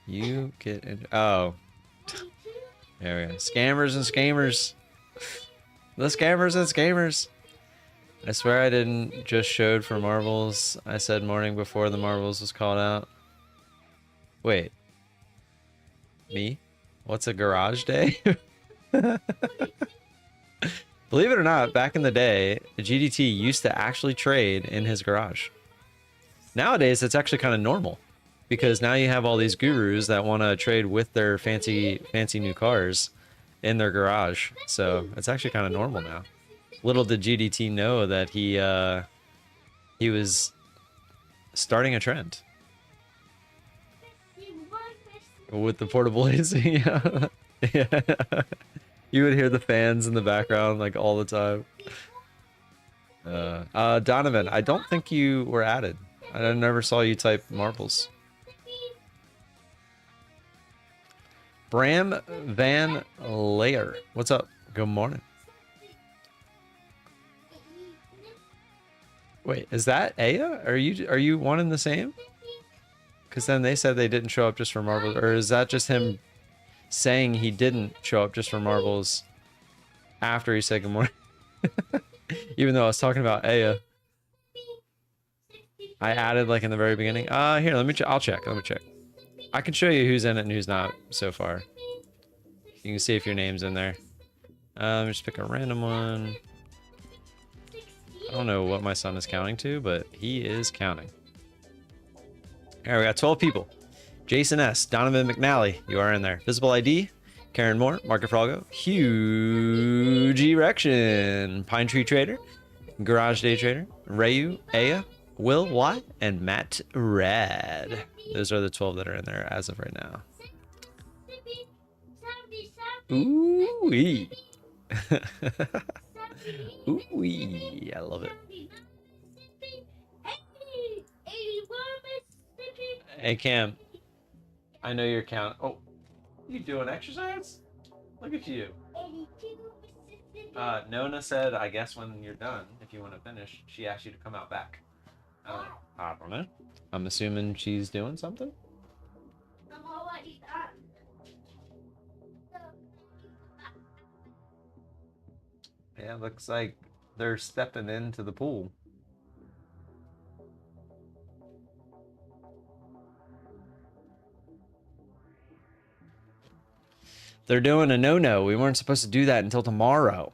You get it. Oh, there we go. Scammers and scammers. The scammers and scammers. I swear I didn't just showed for marbles. I said morning before the marbles was called out. Wait. Me? What's a garage day? Believe it or not, back in the day, GDT used to actually trade in his garage. Nowadays, it's actually kind of normal because now you have all these gurus that want to trade with their fancy new cars in their garage. So it's actually kind of normal now. Little did GDT know that he was starting a trend with the portable AC. Yeah. Yeah. You would hear the fans in the background like all the time. Donovan, I don't think you were added. I never saw you type marbles. Bram Van Layer, what's up? Good morning. Wait, is that Aya? Are you one and the same? Because then they said they didn't show up just for marbles, or is that just him saying he didn't show up just for marbles after he said good morning? Even though I was talking about Aya. I added like in the very beginning. Here, let me I'll check. Let me check. I can show you who's in it and who's not so far. You can see if your name's in there. Just pick a random one. I don't know what my son is counting to, but he is counting. Alright, we got 12 people. Jason S, Donovan McNally, you are in there. Visible ID, Karen Moore, Market Froggo, Huge Erection, Pine Tree Trader, Garage Day Trader, Rayu, Aya, Will Y, and Matt Rad. Those are the 12 that are in there as of right now. Ooh-wee. Ooh-wee. I love it. Hey, Cam. I know you're counting. Oh, you doing exercise? Look at you. Nona said, I guess when you're done, if you want to finish, she asked you to come out back. I don't know. I'm assuming she's doing something. Yeah, looks like they're stepping into the pool. They're doing a no-no. We weren't supposed to do that until tomorrow.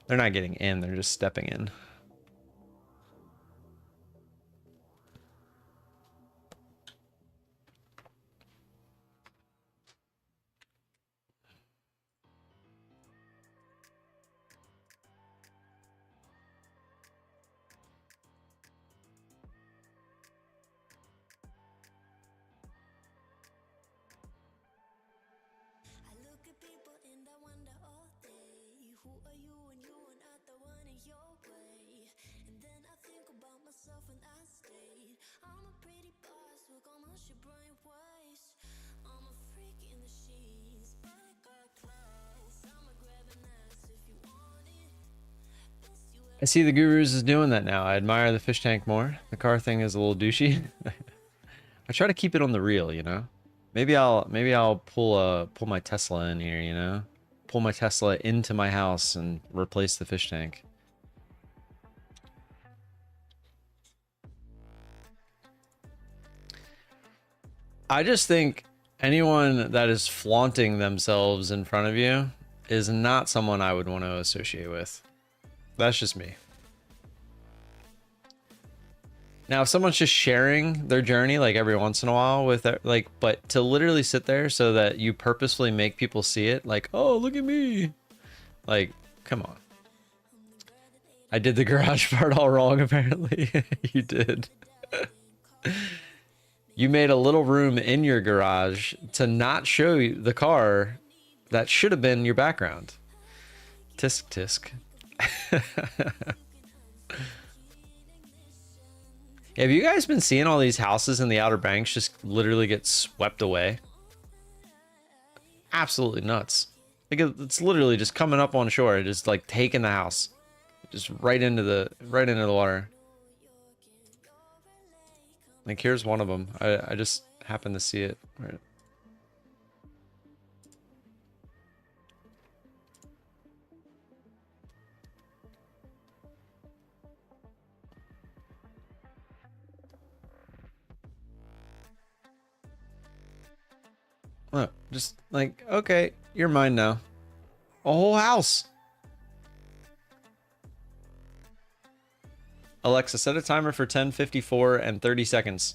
They're not getting in, they're just stepping in. I see the Gurus is doing that now. I admire the fish tank more. The car thing is a little douchey. I try to keep it on the real, you know. Maybe I'll pull my Tesla in here, you know. Pull my Tesla into my house and replace the fish tank. I just think anyone that is flaunting themselves in front of you is not someone I would want to associate with. That's just me. Now, if someone's just sharing their journey like every once in a while with like, but to literally sit there so that you purposefully make people see it, like, oh, look at me. Like, come on. I did the garage part all wrong, apparently. You did. You made a little room in your garage to not show you the car that should have been your background. Tisk tisk. Have you guys been seeing all these houses in the Outer Banks just literally get swept away? Absolutely nuts. Like it's literally just coming up on shore, just like taking the house, just right into the water. Like here's one of them. I just happened to see it. Right. Look, just like, okay, you're mine now. A whole house. Alexa, set a timer for 10:54 and 30 seconds.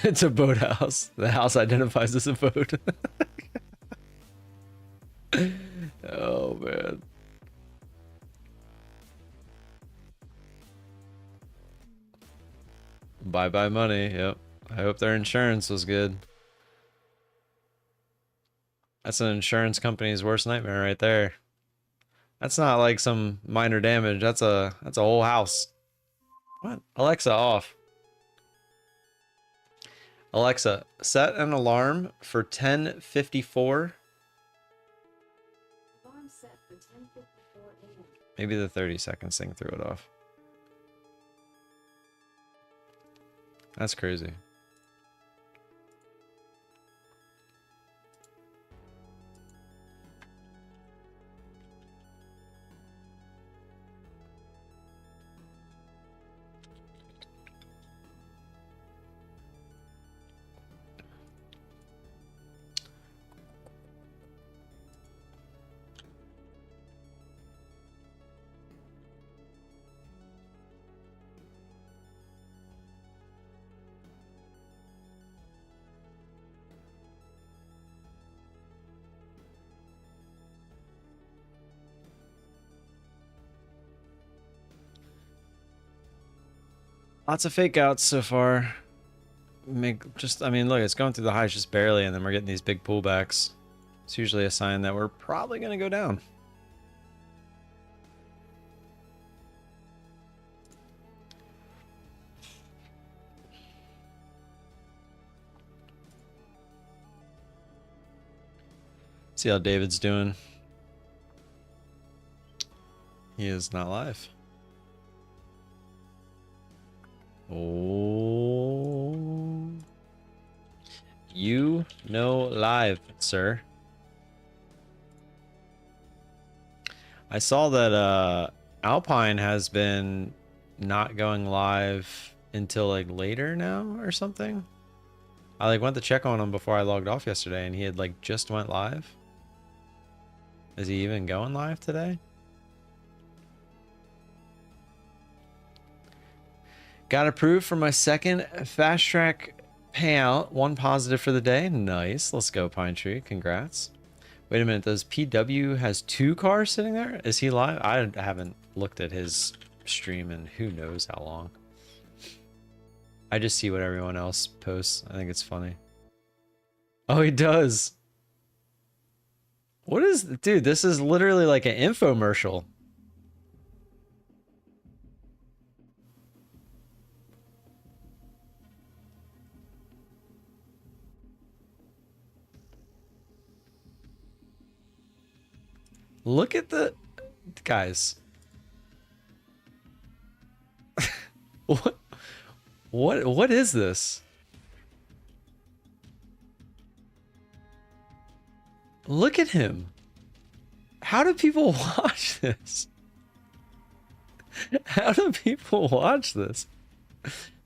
It's a boathouse. The house identifies as a boat. Oh, man. Bye-bye money. Yep. I hope their insurance was good. That's an insurance company's worst nightmare right there. That's not like some minor damage. That's a whole house. What? Alexa off. Alexa, set an alarm for 10:54. Alarm set for 10:54 a.m. Maybe the 30 seconds thing threw it off. That's crazy. Lots of fake outs so far. I mean, look, it's going through the highs just barely, and then we're getting these big pullbacks. It's usually a sign that we're probably going to go down. See how David's doing. He is not live. Oh. you? No live, sir. I saw that Alpine has been not going live until like later now or something. I like went to check on him before I logged off yesterday and he had like just went live. Is he even going live today? Got approved for my second fast track payout. 1 positive for the day. Nice. Let's go, Pine Tree. Congrats. Wait a minute. Does PW has 2 cars sitting there? Is he live? I haven't looked at his stream in who knows how long. I just see what everyone else posts. I think it's funny. Oh, he does. What is... Dude, this is literally like an infomercial. Look at the... Guys. What is this? Look at him. How do people watch this? How do people watch this?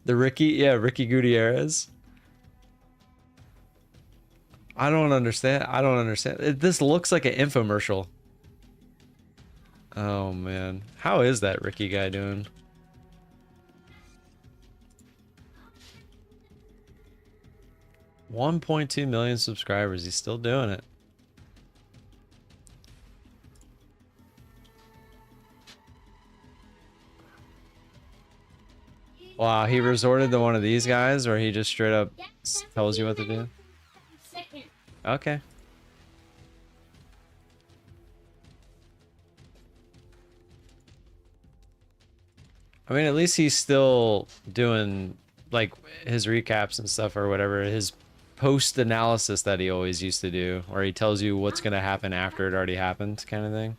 The Ricky Gutierrez. I don't understand. I don't understand. This looks like an infomercial. Oh man. How is that Ricky guy doing? $1.2 million subscribers. He's still doing it. Wow, he resorted to one of these guys where he just straight up tells you what to do. Okay. I mean, at least he's still doing like his recaps and stuff or whatever, his post analysis that he always used to do, where he tells you what's going to happen after it already happened kind of thing.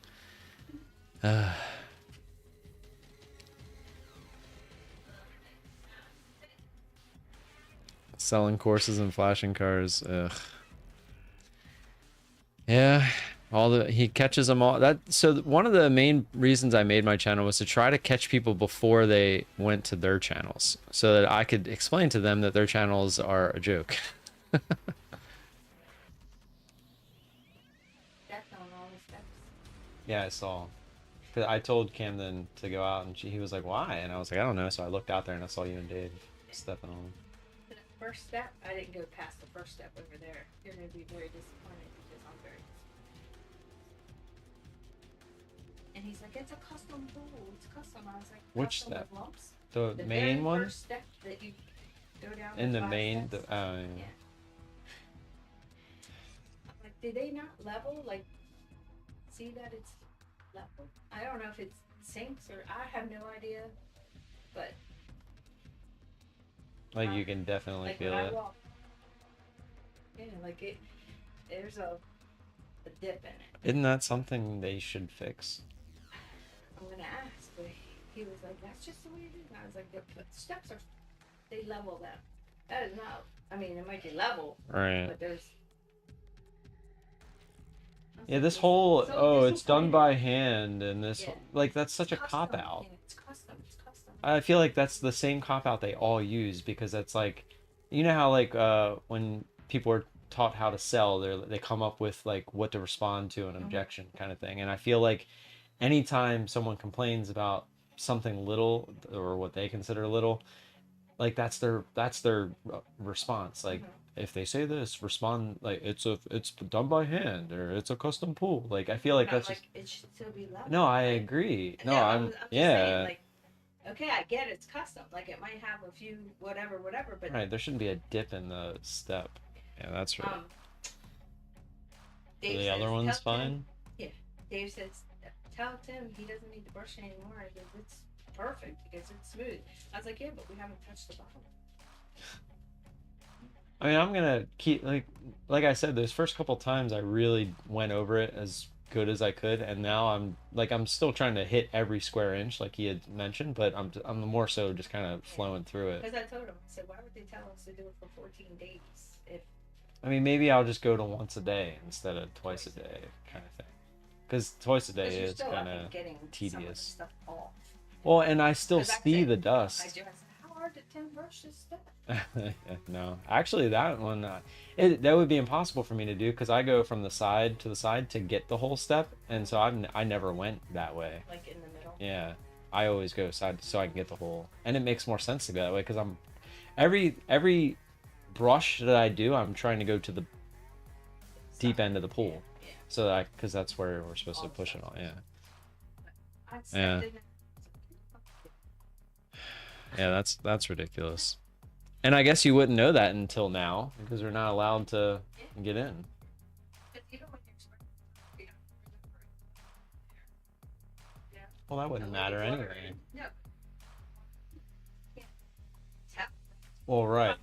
Selling courses and flashing cars. Ugh. Yeah, he catches them all. So one of the main reasons I made my channel was to try to catch people before they went to their channels, so that I could explain to them that their channels are a joke. That's on all the steps. Yeah, I saw. I told Camden to go out, and he was like, "Why?" And I was like, "I don't know." So I looked out there and I saw you and Dave stepping on. The first step, I didn't go past the first step over there. You're going to be very disappointed because I'm very disappointed. And he's like, "It's a custom pool. It's custom." I was like, Which "Custom step? with lumps?" The The main very one? first step that you go down In the 5 main? steps. Yeah. Yeah. I'm like, did they not level? Like, see that it's level? I don't know if it's sinks or I have no idea. But Like you can definitely like feel when I it. walk, yeah, like there's a dip in it. Isn't that something they should fix? I'm gonna ask, but he was like, "That's just the way it is." And I was like, "The steps are, they level them. That is not. I mean, it might be level, Right. but there's." I was Yeah, like, this "It's whole, so oh, it's done by disappointing." hand, and this, Yeah. like, that's such a It's custom, cop-out. yeah, it's custom. It's custom. I feel like that's the same cop-out they all use, because it's like, you know how, like, when people are taught how to sell, they come up with, like, what to respond to an objection kind of thing. And I feel like anytime someone complains about something little, or what they consider little, like, that's their response. Like, if they say this, respond like it's done by hand, or it's a custom pool. Like, I feel like And I'm that's just, like, it should still be level. no, I Like, agree. No, yeah, I'm just yeah. saying, like, okay, I get it's custom. Like, it might have a few whatever, but Right, there shouldn't be a dip in the step. Yeah, that's right. Dave The says, other one's "Tell Tim-" fine. Yeah, Dave says, "Tell Tim he doesn't need to brush anymore because it's perfect because it's smooth." I was like, "Yeah, but we haven't touched the bottom." I mean, I'm gonna keep like I said, those first couple times I really went over it as good as I could, and now I'm still trying to hit every square inch like he had mentioned, but I'm more so just kind of flowing through it. Because I told him, I said, "Why would they tell us to do it for 14 days if I mean, maybe I'll just go to once a day instead of twice a day kind of thing. Because twice a day Because you're is still kind up and of getting some of the tedious. stuff off. Well, and I still 'Cause I see said- the I dust. do. I said, how hard did Tim brush this stuff? No, actually, that one that would be impossible for me to do because I go from the side to the side to get the whole step, and so I never went that way. Like in the middle. Yeah, I always go side so I can get the whole, and it makes more sense to go that way because I'm every brush that I do, I'm trying to go to the deep end of the pool, Yeah. so that because that's where we're supposed to push it all. Yeah, I said, yeah, that's ridiculous. And I guess you wouldn't know that until now because we're not allowed to get in. Well, that wouldn't matter anyway. No. Well, right.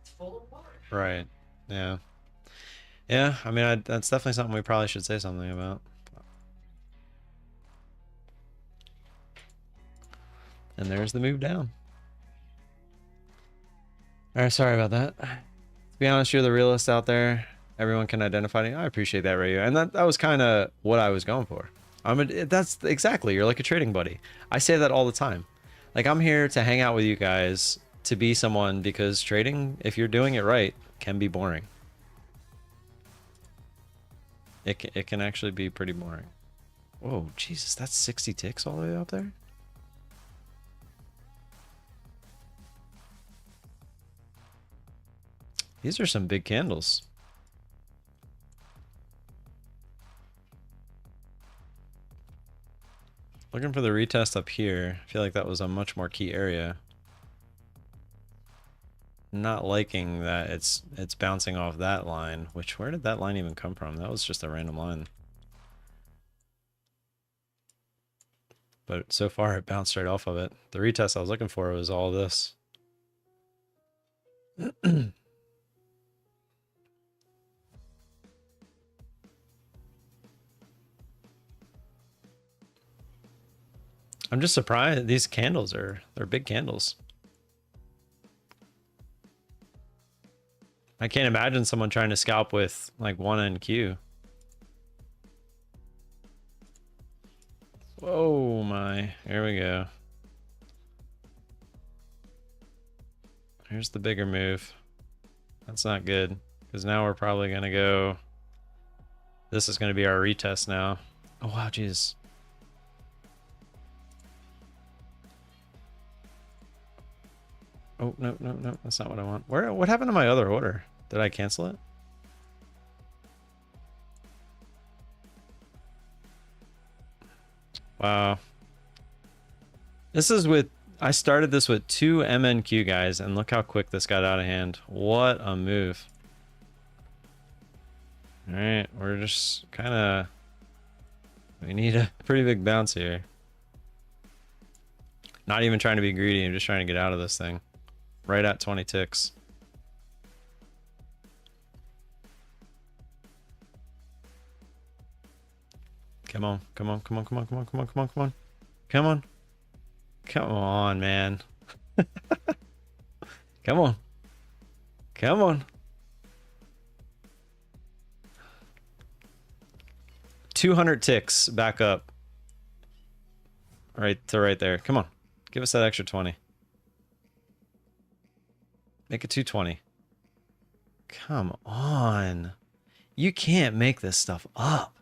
It's full of water. Right. Yeah. Yeah. I mean, that's definitely something we probably should say something about. And there's the move down. All right. Sorry about that. To be honest, you're the realist out there. Everyone can identify you. I appreciate that, Rayu. And that was kind of what I was going for. That's exactly. You're like a trading buddy. I say that all the time. Like, I'm here to hang out with you guys, to be someone, because trading, if you're doing it right, can be boring. It can actually be pretty boring. Whoa, Jesus, that's 60 ticks all the way up there? These are some big candles. Looking for the retest up here. I feel like that was a much more key area. Not liking that it's bouncing off that line, which, where did that line even come from? That was just a random line. But so far it bounced right off of it. The retest I was looking for was all this. I'm just surprised. These candles they're big candles. I can't imagine someone trying to scalp with like 1 NQ. Whoa, my. Here we go. Here's the bigger move. That's not good, because now we're probably going to go. This is going to be our retest now. Oh, wow, jeez. Oh, no, that's not what I want. What happened to my other order? Did I cancel it? Wow. This is with, I started this with 2 MNQ guys, and look how quick this got out of hand. What a move. All right, we're just kind of, we need a pretty big bounce here. Not even trying to be greedy, I'm just trying to get out of this thing. Right at 20 ticks. Come on, come on, come on, come on, come on, come on, come on, come on. Come on. Come on, man. Come on. Come on. 200 ticks back up. Right to right there. Come on. Give us that extra 20. Make it 220. Come on. You can't make this stuff up.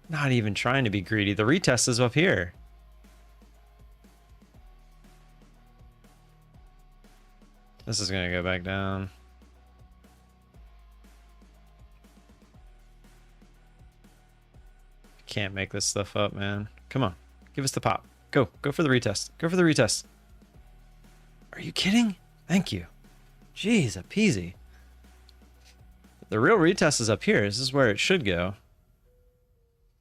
Not even trying to be greedy. The retest is up here. This is going to go back down. Can't make this stuff up, man. Come on. Give us the pop. Go. Go for the retest. Go for the retest. Are you kidding? Thank you. Jeez, a peasy. The real retest is up here. This is where it should go.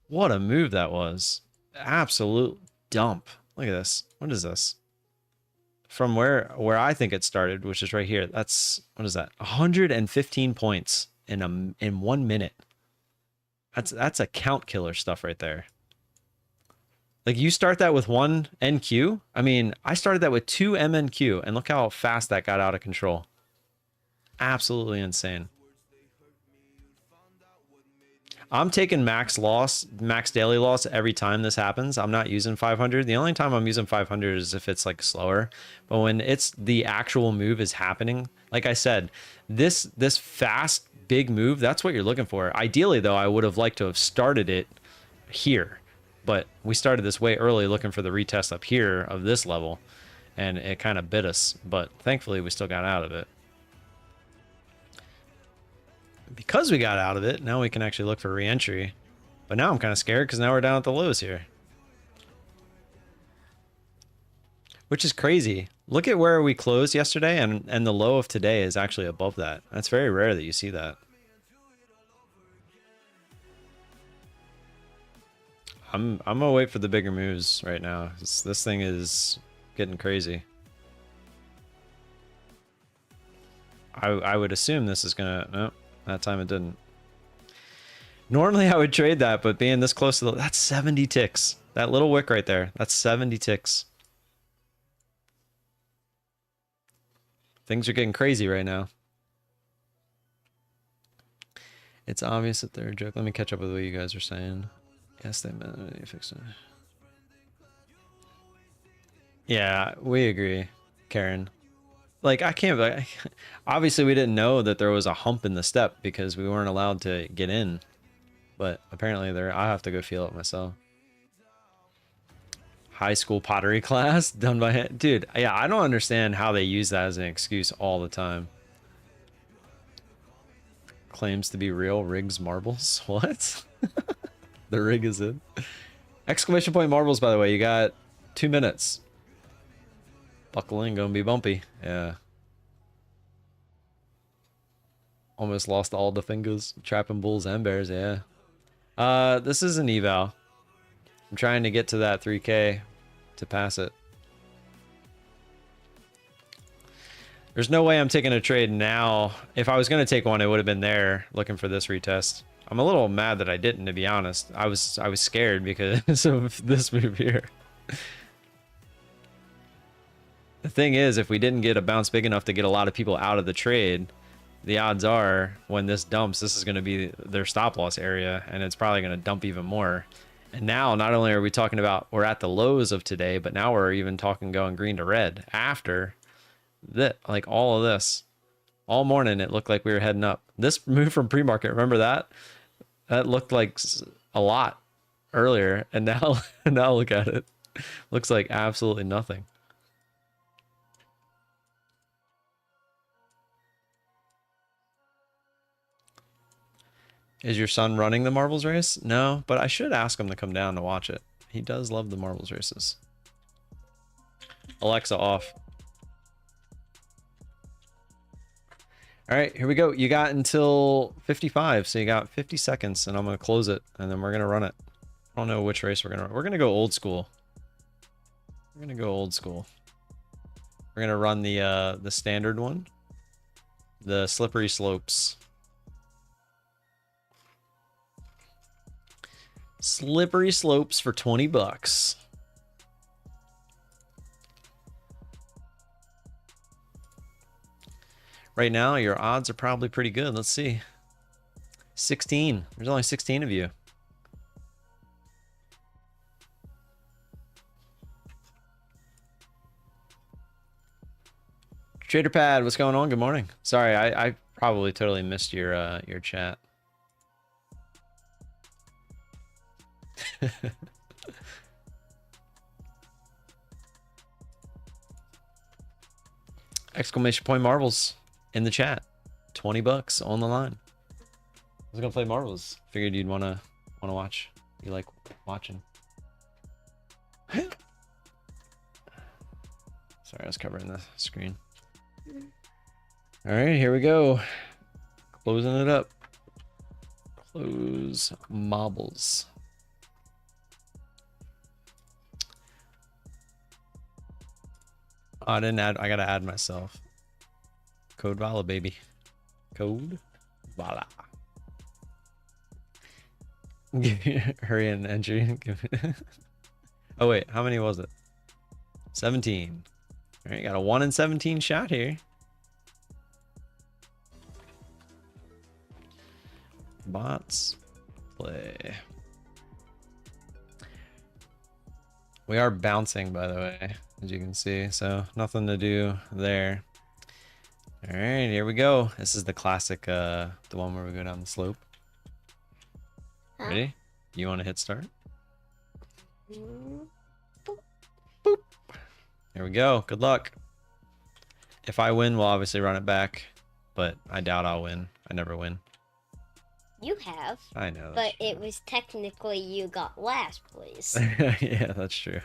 What a move that was. Absolute dump. Look at this. What is this? From where I think it started, which is right here. That's, what is that? 115 points in 1 minute. That's a count killer stuff right there. Like you start that with one NQ. I mean, I started that with 2 MNQ and look how fast that got out of control. Absolutely insane. I'm taking max loss, max daily loss every time this happens. I'm not using 500. The only time I'm using 500 is if it's like slower. But when it's the actual move is happening, like I said, this fast big move, that's what you're looking for. Ideally though, I would have liked to have started it here, but we started this way early looking for the retest up here of this level, and it kind of bit us, but thankfully we still got out of it. Because we got out of it, now we can actually look for re-entry. But now I'm kind of scared because now we're down at the lows here. Which is crazy. Look at where we closed yesterday, and the low of today is actually above that. That's very rare that you see that. I'm gonna wait for the bigger moves right now. This thing is getting crazy. I would assume this is gonna... No, that time it didn't. Normally I would trade that, but being this close to the... That's 70 ticks. That little wick right there. That's 70 ticks. Things are getting crazy right now. It's obvious that they're a joke. Let me catch up with what you guys are saying. Yes, they meant to fix it. Yeah, we agree, Karen. Like, I can't... Like, obviously, we didn't know that there was a hump in the step because we weren't allowed to get in. But apparently, I have to go feel it myself. High school pottery class done by hand. Dude, yeah, I don't understand how they use that as an excuse all the time. Claims to be real. Rigs marbles. What? The rig is in. Exclamation point marbles, by the way. You got 2 minutes. Buckle in, gonna be bumpy. Yeah. Almost lost all the fingers. Trapping bulls and bears, yeah. This is an eval. I'm trying to get to that 3K to pass it. There's no way I'm taking a trade now. If I was going to take one, it would have been there looking for this retest. I'm a little mad that I didn't, to be honest. I was scared because of this move here. The thing is, if we didn't get a bounce big enough to get a lot of people out of the trade, the odds are when this dumps, this is going to be their stop loss area, and it's probably going to dump even more. And now, not only are we talking about we're at the lows of today, but now we're even talking going green to red after that. Like all of this, all morning, it looked like we were heading up. This move from pre-market, remember that? That looked like a lot earlier, and now, now look at it. Looks like absolutely nothing. Is your son running the marbles race? No, but I should ask him to come down to watch it. He does love the marbles races. Alexa off. All right, here we go. You got until 55, so you got 50 seconds, and I'm going to close it, and then we're going to run it. I don't know which race we're going to run. We're going to go old school. We're going to go old school. We're going to run the standard one. The slippery slopes. Slippery slopes for 20 bucks. Right now, your odds are probably pretty good. Let's see. 16. There's only 16 of you. TraderPad, what's going on? Good morning. Sorry, I probably totally missed your chat. Exclamation point marbles in the chat. 20 bucks on the line. I was gonna play marbles. Figured you'd wanna watch. You like watching. Sorry, I was covering the screen. All right, here we go. Closing it up. Close marbles. Oh, I didn't add. I gotta add myself. Code VOLA, baby. Code VOLA. Hurry and entry. Oh wait, how many was it? 17. All right, got a 1 in 17 shot here. Bots play. We are bouncing, by the way, as you can see, so nothing to do there. All right, here we go. This is the classic, the one where we go down the slope. Ready? You want to hit start? Boop. Here we go. Good luck. If I win, we'll obviously run it back, but I doubt I'll win. I never win. You have. I know. But it was technically you got last place. Yeah, that's true.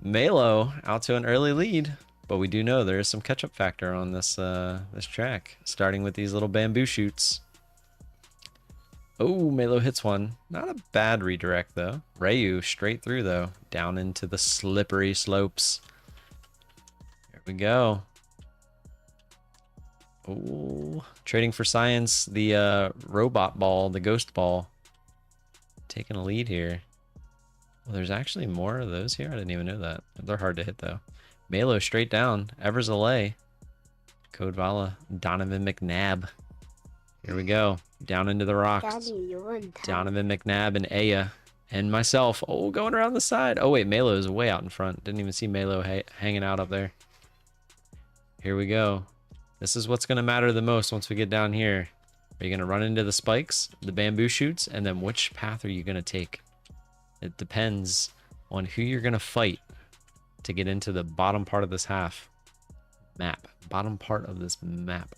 Malo out to an early lead, but we do know there is some catch-up factor on this this track, starting with these little bamboo shoots. Oh, Malo hits one. Not a bad redirect, though. Ryu straight through, though. Down into the slippery slopes. Here we go. Oh, trading for science. The robot ball, the ghost ball. Taking a lead here. Well, there's actually more of those here. I didn't even know that. They're hard to hit, though. Malo straight down. Evers Allay. Code VOLA. Donovan McNabb. Here we go. Down into the rocks. Donovan McNabb and Aya and myself. Oh, going around the side. Oh, wait. Malo is way out in front. Didn't even see Malo hanging out up there. Here we go. This is what's going to matter the most once we get down here. Are you going to run into the spikes, the bamboo shoots, and then which path are you going to take? It depends on who you're going to fight to get into the bottom part of this map. Bottom part of this map.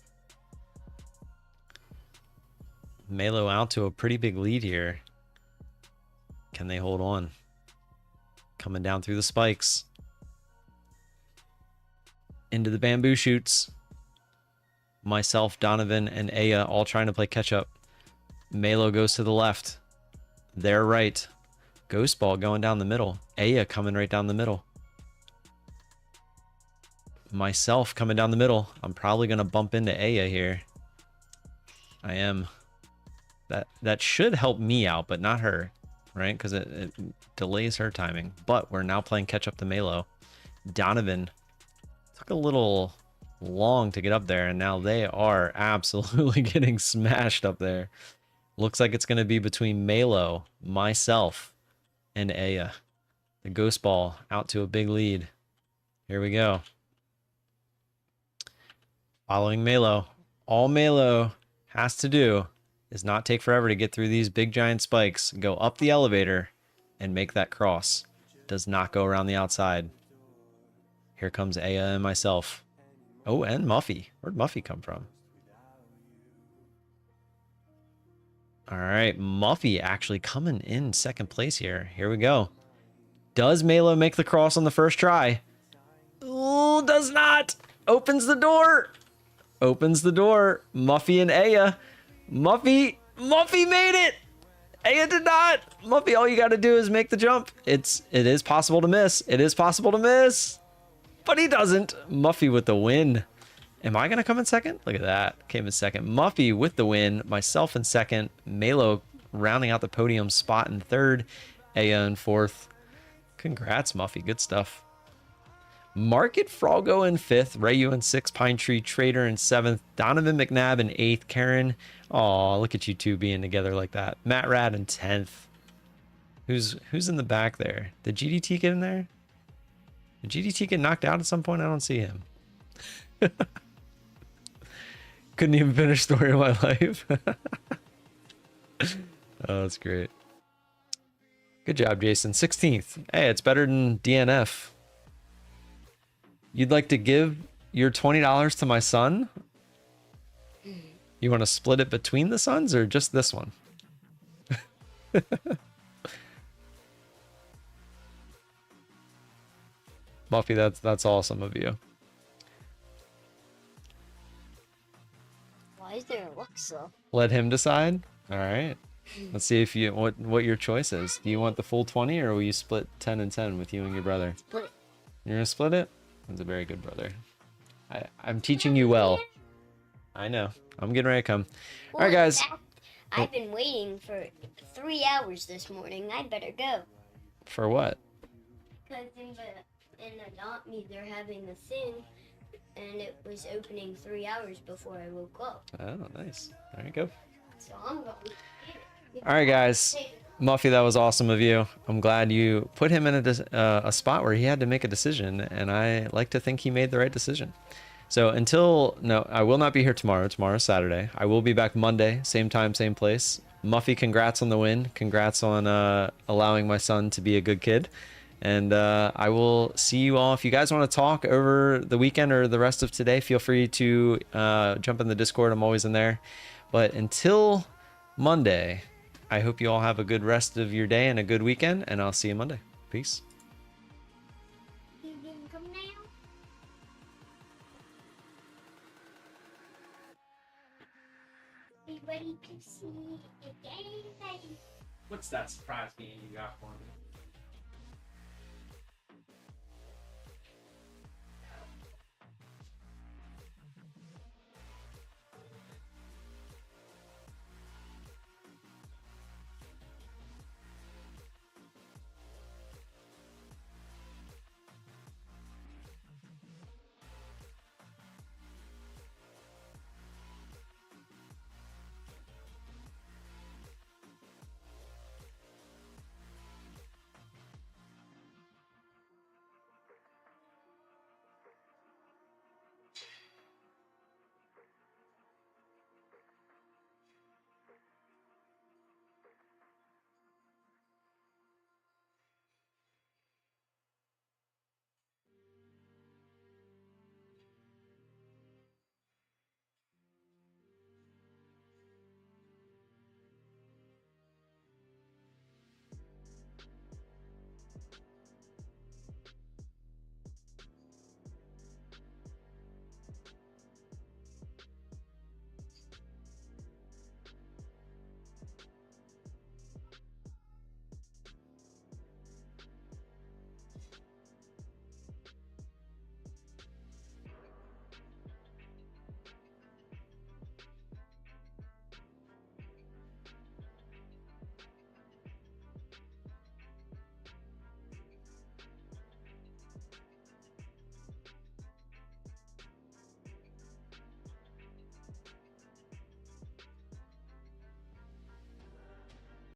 Malo out to a pretty big lead here. Can they hold on? Coming down through the spikes. Into the bamboo shoots. Myself, Donovan, and Aya all trying to play catch up. Malo goes to the left. They're right. Ghost ball going down the middle. Aya coming right down the middle. Myself coming down the middle. I'm probably going to bump into Aya here. I am. That should help me out, but not her, right? Because it delays her timing. But we're now playing catch up to Malo. Donovan took a little long to get up there, and now they are absolutely getting smashed up there. Looks like it's going to be between Malo, myself, and Aya. The ghost ball out to a big lead. Here we go. Following Malo. All Malo has to do is not take forever to get through these big giant spikes, go up the elevator, and make that cross. Does not go around the outside. Here comes Aya and myself. Oh, and Muffy. Where'd Muffy come from? All right, Muffy actually coming in second place here. Here we go. Does Malo make the cross on the first try? Oh, does not. Opens the door. Opens the door. Muffy and Aya. Muffy made it. Aya did not. Muffy, all you got to do is make the jump. It is possible to miss. It is possible to miss. But he doesn't. Muffy with the win. Am I going to come in second? Look at that. Came in second. Muffy with the win. Myself in second. Malo rounding out the podium spot in third. Aya in fourth. Congrats, Muffy. Good stuff. Market Froggo in fifth. Rayu in sixth. Pine Tree Trader in seventh. Donovan McNabb in eighth. Karen. Aw, look at you two being together like that. Matt Rad in 10th. Who's in the back there? Did GDT get in there? Did GDT get knocked out at some point? I don't see him. Couldn't even finish Story of My Life. Oh, that's great. Good job, Jason. 16th. Hey, it's better than DNF. You'd like to give your $20 to my son? You want to split it between the sons or just this one? Buffy, that's awesome of you. Why is there Alexa? Let him decide. All right. Let's see if you what your choice is. Do you want the full 20 or will you split 10 and 10 with you and your brother? Split. You're gonna split it? That's a very good brother. I'm teaching you well. I know. I'm getting ready to come. All right, guys. I've been waiting for 3 hours this morning. I better go. For what? because in the adopt me they're having a thing, and it was opening 3 hours before I woke up. Oh, nice. There you go. So I'm going to get it. All right, guys. Muffy, that was awesome of you. I'm glad you put him in a spot where he had to make a decision, and I like to think he made the right decision. So no, I will not be here tomorrow. Tomorrow's Saturday. I will be back Monday, same time, same place. Muffy, congrats on the win. Congrats on allowing my son to be a good kid. And I will see you all. If you guys want to talk over the weekend or the rest of today, feel free to jump in the Discord. I'm always in there. But until Monday, I hope you all have a good rest of your day and a good weekend, and I'll see you Monday. Peace. You didn't come now? Be ready to see the game. What's that surprise game you got for me?